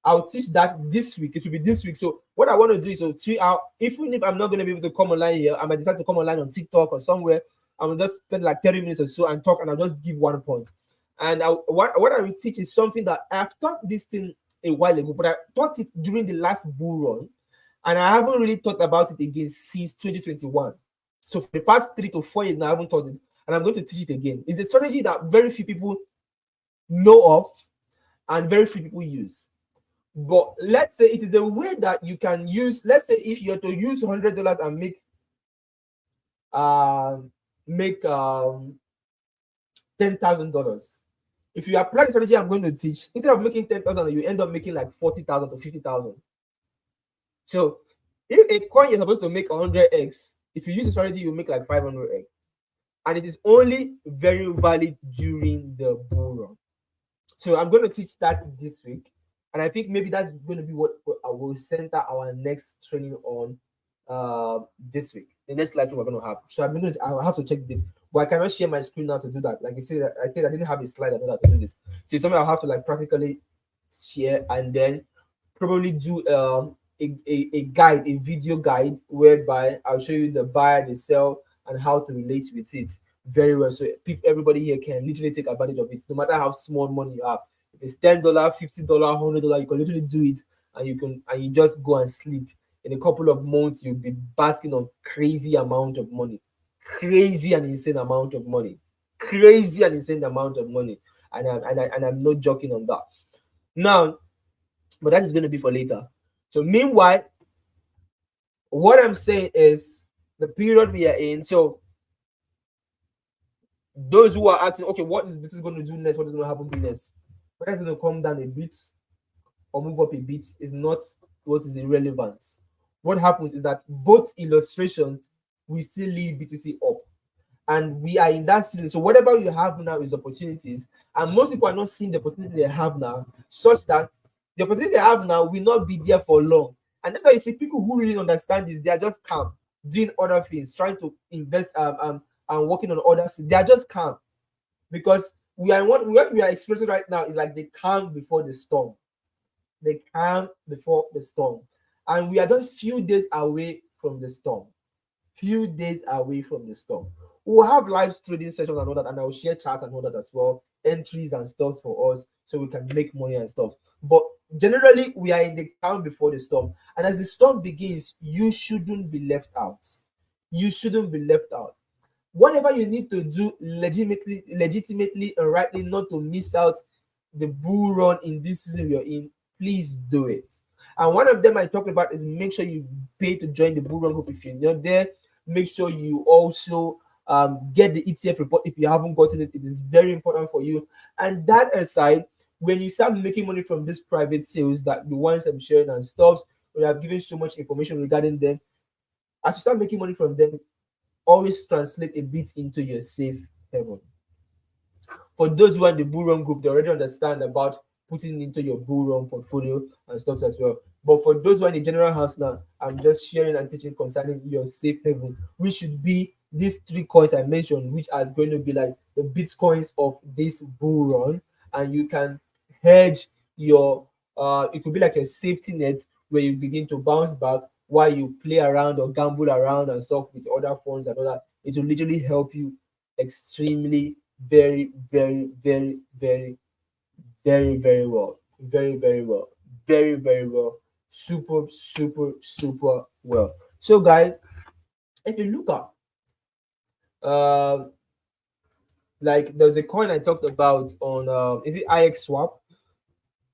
I'll teach that this week. It will be this week. So what I want to do is to treat out, even if I'm not going to be able to come online here, I might decide to come online on TikTok or somewhere. I will just spend like 30 minutes or so and talk, and I'll just give one point. And what I will teach is something that I've taught this thing a while ago, but I taught it during the last bull run, and I haven't really thought about it again since 2021. So for the past 3 to 4 years now, I haven't taught it, and I'm going to teach it again. It's a strategy that very few people know of and very few people use. But let's say it is the way that you can use. Let's say if you are to use $100 and make $10,000. If you apply the strategy I'm going to teach, instead of making 10,000, you end up making like 40,000 to 50,000. So if a coin you're supposed to make 100x, if you use the strategy, you make like 500x, and it is only very valid during the bull run. So I'm going to teach that this week, and I think maybe that's going to be what I will center our next training on this week. The next live stream we're going to have. So I'll have to check the date, but I cannot share my screen now to do that. Like you said, I said I didn't have a slide. I know how to do this. So it's something I'll have to like practically share, and then probably do a guide, a video guide, whereby I'll show you the buy, the sell, and how to relate with it very well. So everybody here can literally take advantage of it, no matter how small money you have. If it's $10, $50, $100, you can literally do it, and you just go and sleep. In a couple of months, you'll be basking on crazy amount of money, crazy and insane amount of money, crazy and insane amount of money. And I'm not joking on that. Now, but that is going to be for later. So meanwhile, what I'm saying is the period we are in. So those who are asking, okay, what is Bitcoin going to do next? What is going to happen next? Whether it's going to come down a bit or move up a bit is not what is irrelevant. What happens is that both illustrations will still lead BTC up, and we are in that season. So whatever you have now is opportunities, and most people are not seeing the opportunity they have now, such that the opportunity they have now will not be there for long. And that's why you see people who really understand this, they are just calm, doing other things, trying to invest and working on others. They are just calm, because what we are experiencing right now is like the calm before the storm. The calm before the storm. And we are just few days away from the storm. Few days away from the storm. We'll have live trading sessions and all that, and I will share charts and all that as well, entries and stuff for us, so we can make money and stuff. But generally, we are in the calm before the storm. And as the storm begins, you shouldn't be left out. You shouldn't be left out. Whatever you need to do legitimately and rightly, not to miss out the bull run in this season you're in, please do it. And one of them I talked about is make sure you pay to join the bull run group if you're not there. Make sure you also get the ETF report if you haven't gotten it. It is very important for you. And that aside, when you start making money from these private sales, that the ones I'm sharing and stuff, we have given so much information regarding them. As you start making money from them, always translate a bit into your safe haven. For those who are in the bull run group, they already understand about putting into your bull run portfolio and stuff as well. But for those who are in the general house now, I'm just sharing and teaching concerning your safe haven, which should be these 3 coins I mentioned, which are going to be like the bitcoins of this bull run. And you can hedge your it could be like a safety net where you begin to bounce back while you play around or gamble around and stuff with other funds and all that. It will literally help you extremely, very, very, very, very, very, very well. Very, very well. Very, very well. Super, super, super well. So, guys, if you look at like there's a coin I talked about on is it IX swap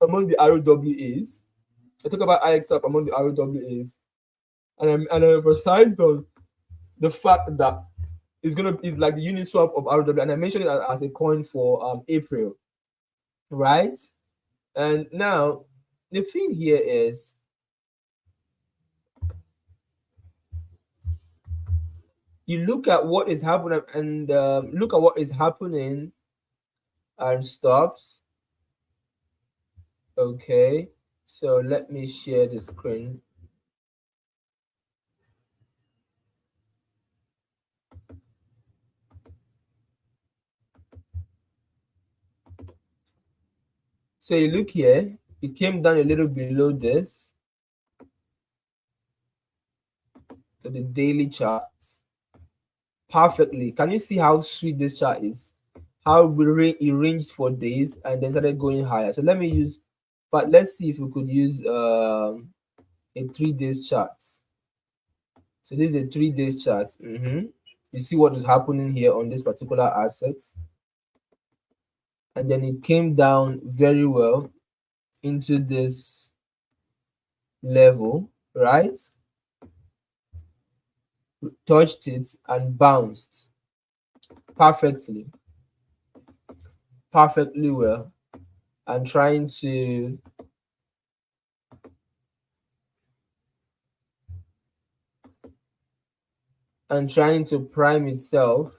among the ROWAs. I talk about IX swap among the ROWAs, and I emphasized on the fact that it's like the unit swap of ROW, and I mentioned it as a coin for April, right? And now the thing here is you look at what is happening and look at what is happening and stops. Okay, so let me share the screen. So you look here, it came down a little below this to the daily charts perfectly. Can you see how sweet this chart is? How it ranged for days and then started going higher. So let me use, but let's see if we could use a 3 days chart. So this is a 3 days chart. You see what is happening here on this particular asset, and then it came down very well into this level, right? Touched it and bounced perfectly well, and trying to prime itself,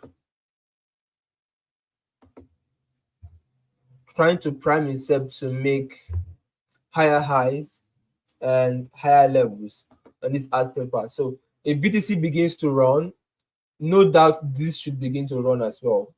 to make higher highs and higher levels on this asset part. So if BTC begins to run, no doubt this should begin to run as well.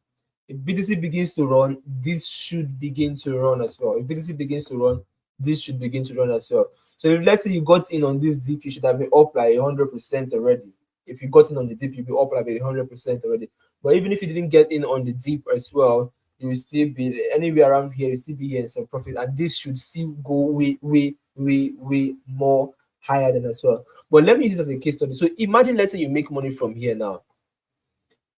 If BTC begins to run, this should begin to run as well. If BTC begins to run, this should begin to run as well. So if let's say you got in on this dip, you should have been up like 100% already. If you got in on the dip, you'll be up like 100% already. But even if you didn't get in on the dip as well, you will still be anywhere around here, you still be here in some profit, and this should still go way, way, way, way more higher than as well. But let me use this as a case study. So imagine, let's say you make money from here now.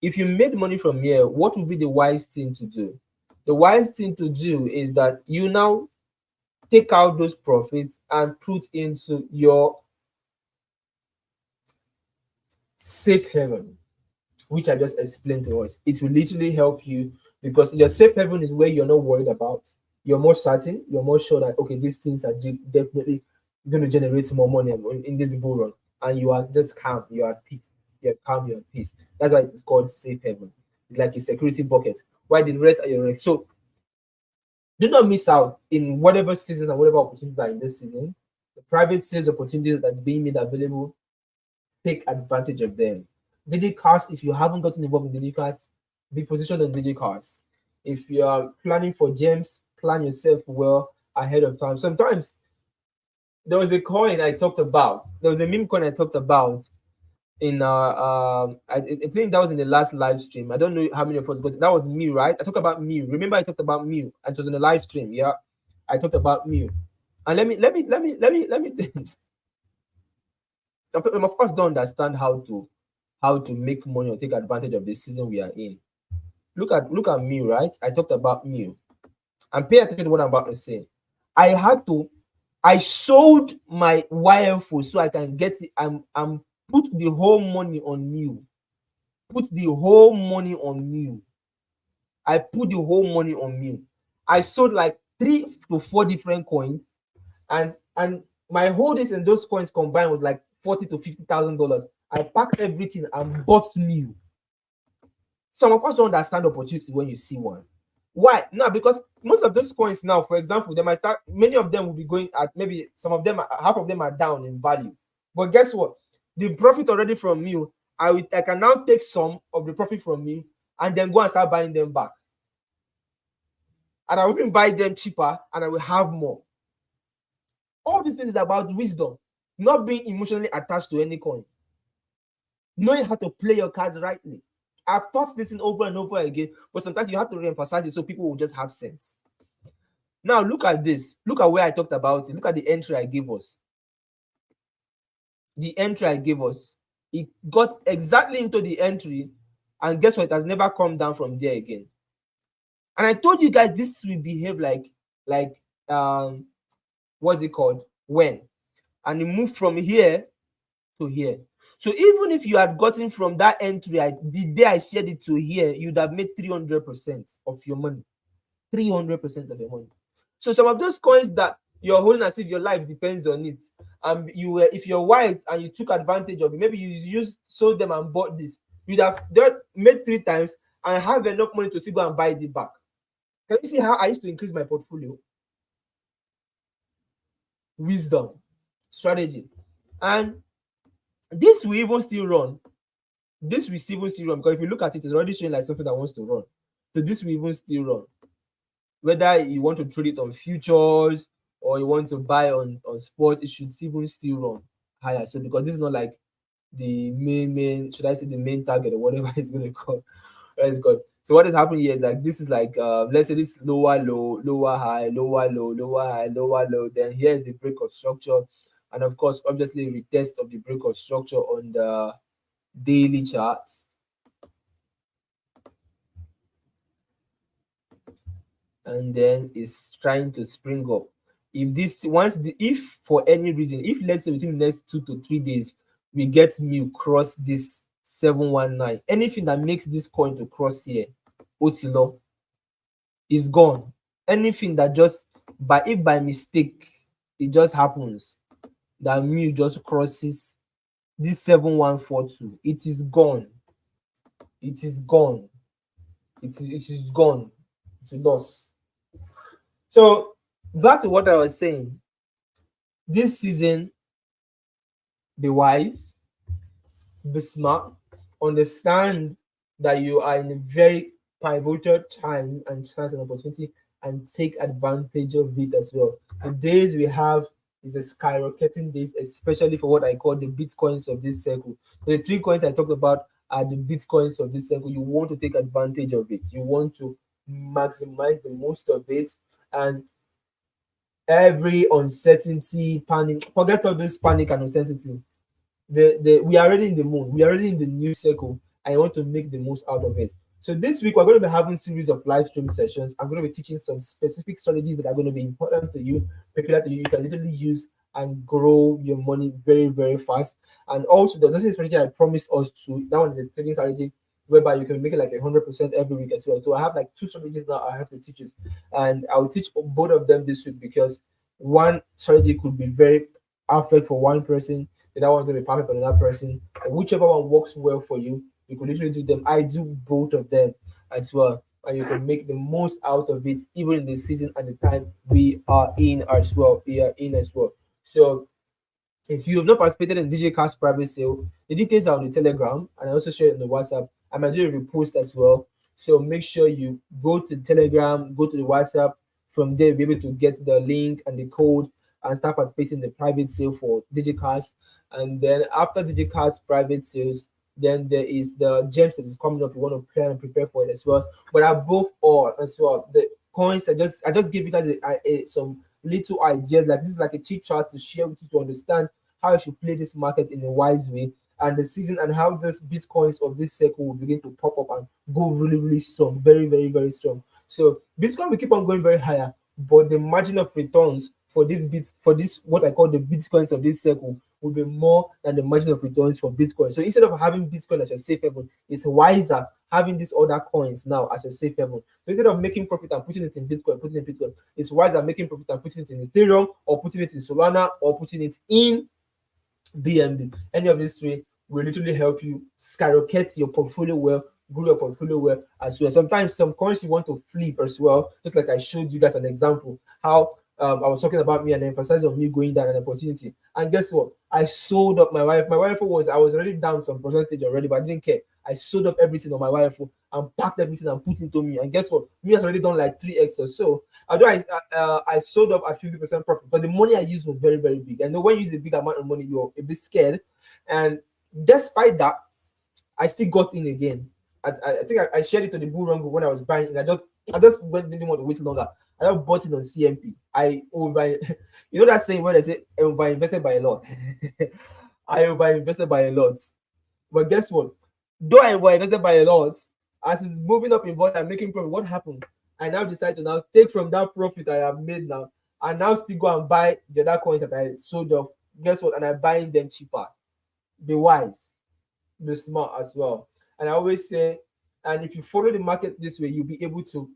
If you made money from here, what would be the wise thing to do? The wise thing to do is that you now take out those profits and put into your safe haven, which I just explained to us. It will literally help you because your safe haven is where you're not worried about. You're more certain, you're more sure that, okay, these things are definitely going to generate more money in this bull run. And you are just calm, you're at peace. You're calm, you're at peace. That's why it's called safe haven. It's like a security bucket. Why the rest are your risk? So do not miss out in whatever season and whatever opportunities are in this season. The private sales opportunities that's being made available, take advantage of them. DigiCars, if you haven't gotten involved in DigiCars, be positioned on DigiCars. If you are planning for gems, plan yourself well ahead of time. Sometimes there was a coin I talked about. There was a meme coin I talked about in I think that was in the last live stream. I don't know how many of us got it. That was Mew, right? I talked about Mew. Remember, I talked about Mew, and it was in the live stream. Yeah, I talked about Mew. And let me some of us don't understand how to make money or take advantage of the season we are in. Look at Mew, right? I talked about Mew, and pay attention to what I'm about to say. I sold my YFO so I can get it. I'm put the whole money on Mew. Put the whole money on Mew. I put the whole money on Mew. I sold like 3 to 4 different coins, and my holdings in those coins combined was like $40,000 to $50,000. I packed everything and bought Mew. Some of us don't understand opportunities when you see one. Why? Now, because most of those coins now, for example, they might start, many of them will be going at maybe some of them, half of them are down in value. But guess what? The profit already from Mew, I can now take some of the profit from Mew and then go and start buying them back. And I will even buy them cheaper and I will have more. All this is about wisdom. not being emotionally attached to any coin, knowing how to play your cards rightly. I've taught this in over and over again, but sometimes you have to re-emphasize it so people will just have sense. Now look at this. Look at where I talked about it. Look at the entry I gave us. The entry I gave us. It got exactly into the entry, and guess what? It has never come down from there again. And I told you guys this will behave like what's it called? When. And it moved from here to here. So even if you had gotten from that entry, the day I shared it to here, you'd have made 300% of your money. 300% of your money. So some of those coins that you're holding as if your life depends on it, you were, if you're wise and you took advantage of it, maybe you sold them and bought this, you'd have made 3 times and have enough money to still go and buy it back. Can you see how I used to increase my portfolio? Wisdom, strategy. And this will even still run. This will even still run, because if you look at it, it's already showing like something that wants to run. So this will even still run. Whether you want to trade it on futures or you want to buy on spot, it should even still run higher. So because this is not like the main, should I say the main target or whatever it's going to call. Right, it's called. So what is happening here is like this is like let's say this lower low, lower high, lower low, lower high, lower low. Then here is the break of structure, and of course, obviously, retest of the break of structure on the daily charts. And then it's trying to spring up. If this if for any reason, if let's say within the next 2 to 3 days we get MU cross this 719, anything that makes this coin to cross here, Otilo is gone. Anything that just by mistake it just happens that MU just crosses this 7142, it is gone. It is gone. It is gone. It's lost. So back to what I was saying. This season, be wise, be smart, understand that you are in a very pivotal time and chance and opportunity, and take advantage of it as well. The days we have is a skyrocketing days, especially for what I call the bitcoins of this circle. The 3 coins I talked about are the bitcoins of this circle. You want to take advantage of it. You want to maximize the most of it, and every uncertainty, panic, forget all this panic and uncertainty. We are already in the moon, we are already in the new circle. I want to make the most out of it. So this week we're going to be having series of live stream sessions. I'm going to be teaching some specific strategies that are going to be important to you, peculiar to you. You can literally use and grow your money very, very fast. And also there's also a strategy I promised us to. That one is a trading strategy whereby you can make it like 100% every week as well. So I have like 2 strategies now I have to teach you, and I will teach both of them this week, because one strategy could be very perfect for one person, the other one going to be perfect for another person. And whichever one works well for you, you can literally do them. I do both of them as well, and you can make the most out of it, even in the season and the time we are in as well. So if you have not participated in DJ Cast private sale, the details are on the Telegram, and I also share it on the WhatsApp. I might do a repost as well. So make sure you go to the Telegram, go to the WhatsApp. From there, you'll be able to get the link and the code and start participating in the private sale for DigiCast. And then after DigiCast private sales, then there is the gems that is coming up. You want to plan and prepare for it as well. But above all, as well, the coins I just gave you guys some little ideas. Like this is like a cheat chart to share with you to understand how you should play this market in a wise way, and the season, and how this bitcoins of this circle will begin to pop up and go really, really strong, very, very, very strong. So Bitcoin will keep on going very higher, but the margin of returns for this what I call the bitcoins of this circle will be more than the margin of returns for Bitcoin. So instead of having Bitcoin as your safe haven, it's wiser having these other coins now as your safe haven. So instead of making profit and putting it in Bitcoin, it's wiser making profit and putting it in Ethereum, or putting it in Solana, or putting it in BNB. Any of these three will literally help you skyrocket your portfolio well, grow your portfolio well as well. Sometimes some coins you want to flip as well, just like I showed you guys an example how I was talking about me and emphasizing on me going down an opportunity. And guess what? I sold up my wife. My wife I was already down some percentage already, but I didn't care. I sold off everything on my wife and packed everything and put into me. And guess what? Me has already done like 3x or so. Although I sold off at 50% profit, but the money I used was very, very big. I know when you use a big amount of money, you're a bit scared. And despite that, I still got in again. I think I shared it on the bull run group when I was buying it. I just didn't want to wait longer. I just bought it on CMP. I over you know that saying where they say over invested by a lot. I over invested by a lot. But guess what? Though I over invested by a lot, as it's moving up in volume and making profit, what happened? I now decide to now take from that profit I have made now and now still go and buy the other coins that I sold off. Guess what? And I'm buying them cheaper. Be wise, be smart as well. And I always say, and if you follow the market this way, you'll be able to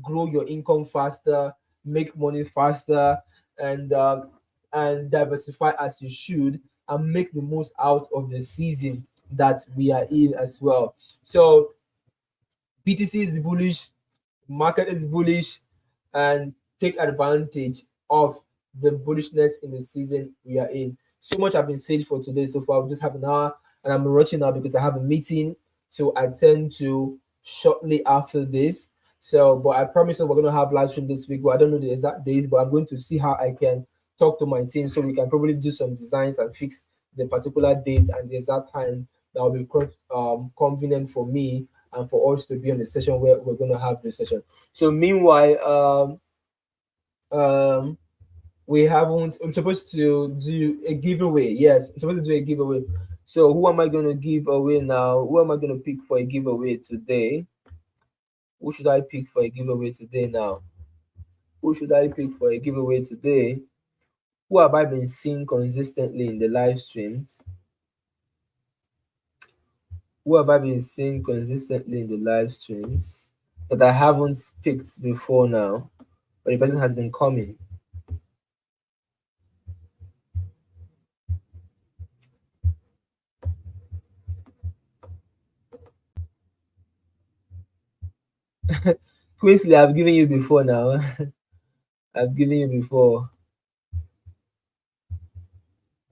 grow your income faster, make money faster, and diversify as you should, and make the most out of the season that we are in as well. So BTC is bullish, market is bullish, and take advantage of the bullishness in the season we are in. So much have been said for today so far. We just have an hour, and I'm rushing now because I have a meeting to attend to shortly after this. So, but I promise you we're going to have live stream this week. Well, I don't know the exact days, but I'm going to see how I can talk to my team so we can probably do some designs and fix the particular dates and the exact time that will be convenient for me and for us to be on the session where we're going to have the session. So meanwhile, um, we haven't. I'm supposed to do a giveaway. Yes, I'm supposed to do a giveaway. So who am I going to give away now? Who am I going to pick for a giveaway today? Who should I pick for a giveaway today now? Who should I pick for a giveaway today? Who have I been seeing consistently in the live streams? Who have I been seeing consistently in the live streams that I haven't picked before now? But the person has been coming. Quincy, I've given you before now. I've given you before.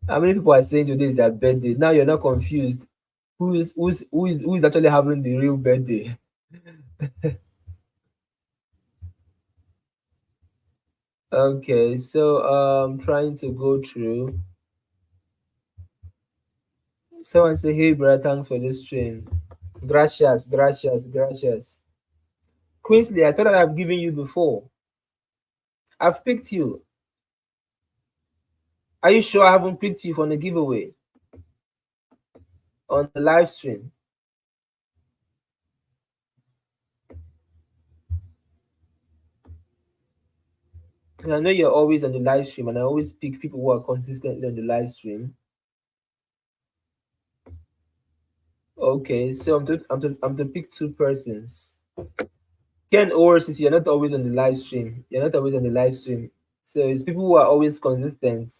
How many people are saying today is their birthday? Now you're not confused. Who is actually having the real birthday? Okay, so trying to go through. Someone say, "Hey, brother, thanks for this stream. Gracias, gracias, gracias." Quincy, I thought I've given you before. I've picked you. Are you sure I haven't picked you for the giveaway on the live stream? I know you're always on the live stream, and I always pick people who are consistently on the live stream. Okay, so I'm to pick two persons. Ken Ors, you're not always on the live stream. You're not always on the live stream. So it's people who are always consistent.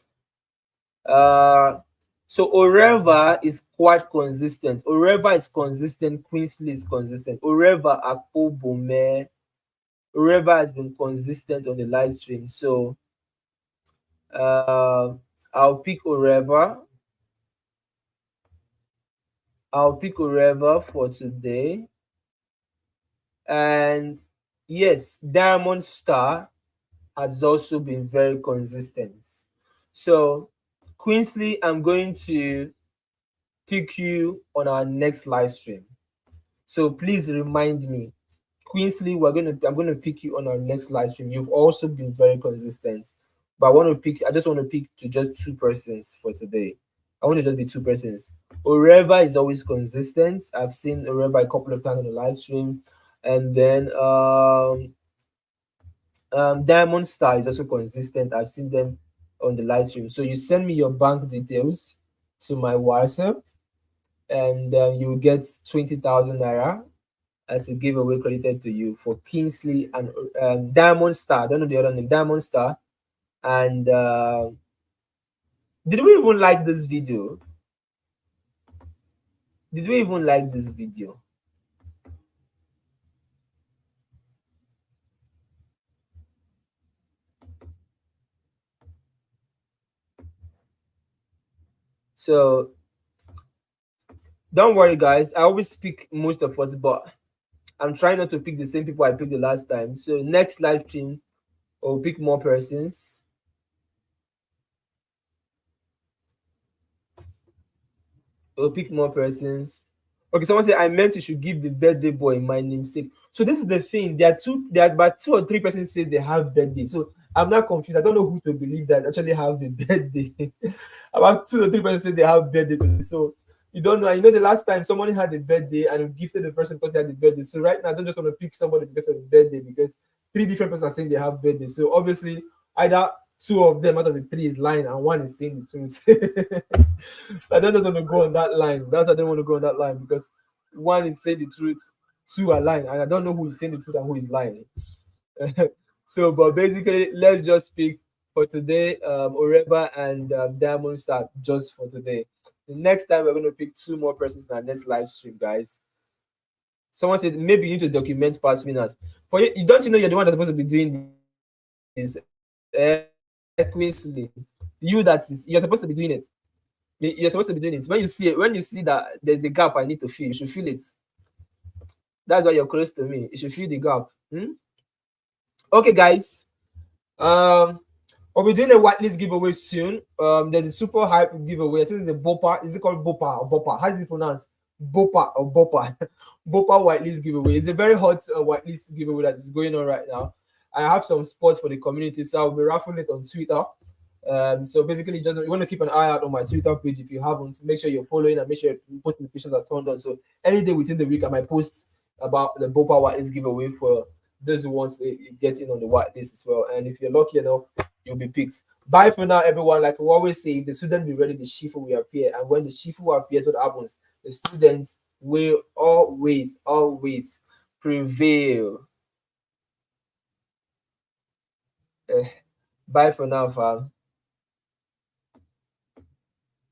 Uh so Oreva is quite consistent. Oreva is consistent. Queensley is consistent. Oreva Akpo Bome. Oreva has been consistent on the live stream. So uh I'll pick Oreva. I'll pick Oreva for today. And yes, Diamond Star has also been very consistent. So, Queensley, I'm going to pick you on our next live stream. So please remind me, Queensley, I'm gonna pick you on our next live stream. You've also been very consistent, but I just want to pick to just two persons for today. I want to just be two persons. Oreva is always consistent. I've seen Oreva a couple of times on the live stream, and then Diamond Star is also consistent. I've seen them on the live stream. So you send me your bank details to my WhatsApp, and you will get 20,000 naira as a giveaway credited to you for Kingsley and Diamond Star. I don't know the other name, Diamond Star. And did we even like this video? Did we even like this video? So Don't worry, guys. I always pick most of us, but I'm trying not to pick the same people I picked the last time. So next live stream, I'll pick more persons. I'll pick more persons. Okay, someone said I meant you should give the birthday boy my namesake. So this is the thing. There are about 2 or 3 persons say they have birthday. So I'm not confused. I don't know who to believe that actually have the birthday. About 2 or 3 persons say they have birthday today. So you don't know. You know the last time somebody had a birthday and you gifted the person because they had the birthday. So right now I don't just want to pick somebody because of his birthday because 3 different persons are saying they have birthday. So obviously either two of them out of the three is lying and one is saying the truth. So I don't just want to go on that line. That's why I don't want to go on that line because one is saying the truth, two are lying, and I don't know who is saying the truth and who is lying. So, but basically, let's just speak for today. Oreba and Diamond Star just for today. The next time we're going to pick two more persons in our next live stream, guys. Someone said maybe you need to document past winners. For you, you don't you know you're the one that's supposed to be doing this? Queensley, you're supposed to be doing it. You're supposed to be doing it. When you see that there's a gap I need to fill, you should feel it. That's why you're close to me. You should fill the gap. Okay, guys. Um, we'll be doing a whitelist giveaway soon. There's a super hype giveaway. I think it's a Bopa. Is it called Bopa or Bopa? How is it pronounced? Bopa or Bopa? Bopa whitelist giveaway. It's a very hot whitelist giveaway that is going on right now. I have some spots for the community, so I'll be raffling it on Twitter. So basically, just you want to keep an eye out on my Twitter page if you haven't. Make sure you're following and make sure your post notifications are turned on. So any day within the week, I might post about the Bopa whitelist giveaway for those who want to get in on the whitelist as well. And if you're lucky enough, you'll be picked. Bye for now, everyone. Like we always say, if the student be ready, the Shifu will appear. And when the Shifu appears, what happens? The students will always prevail. Bye for now, fam.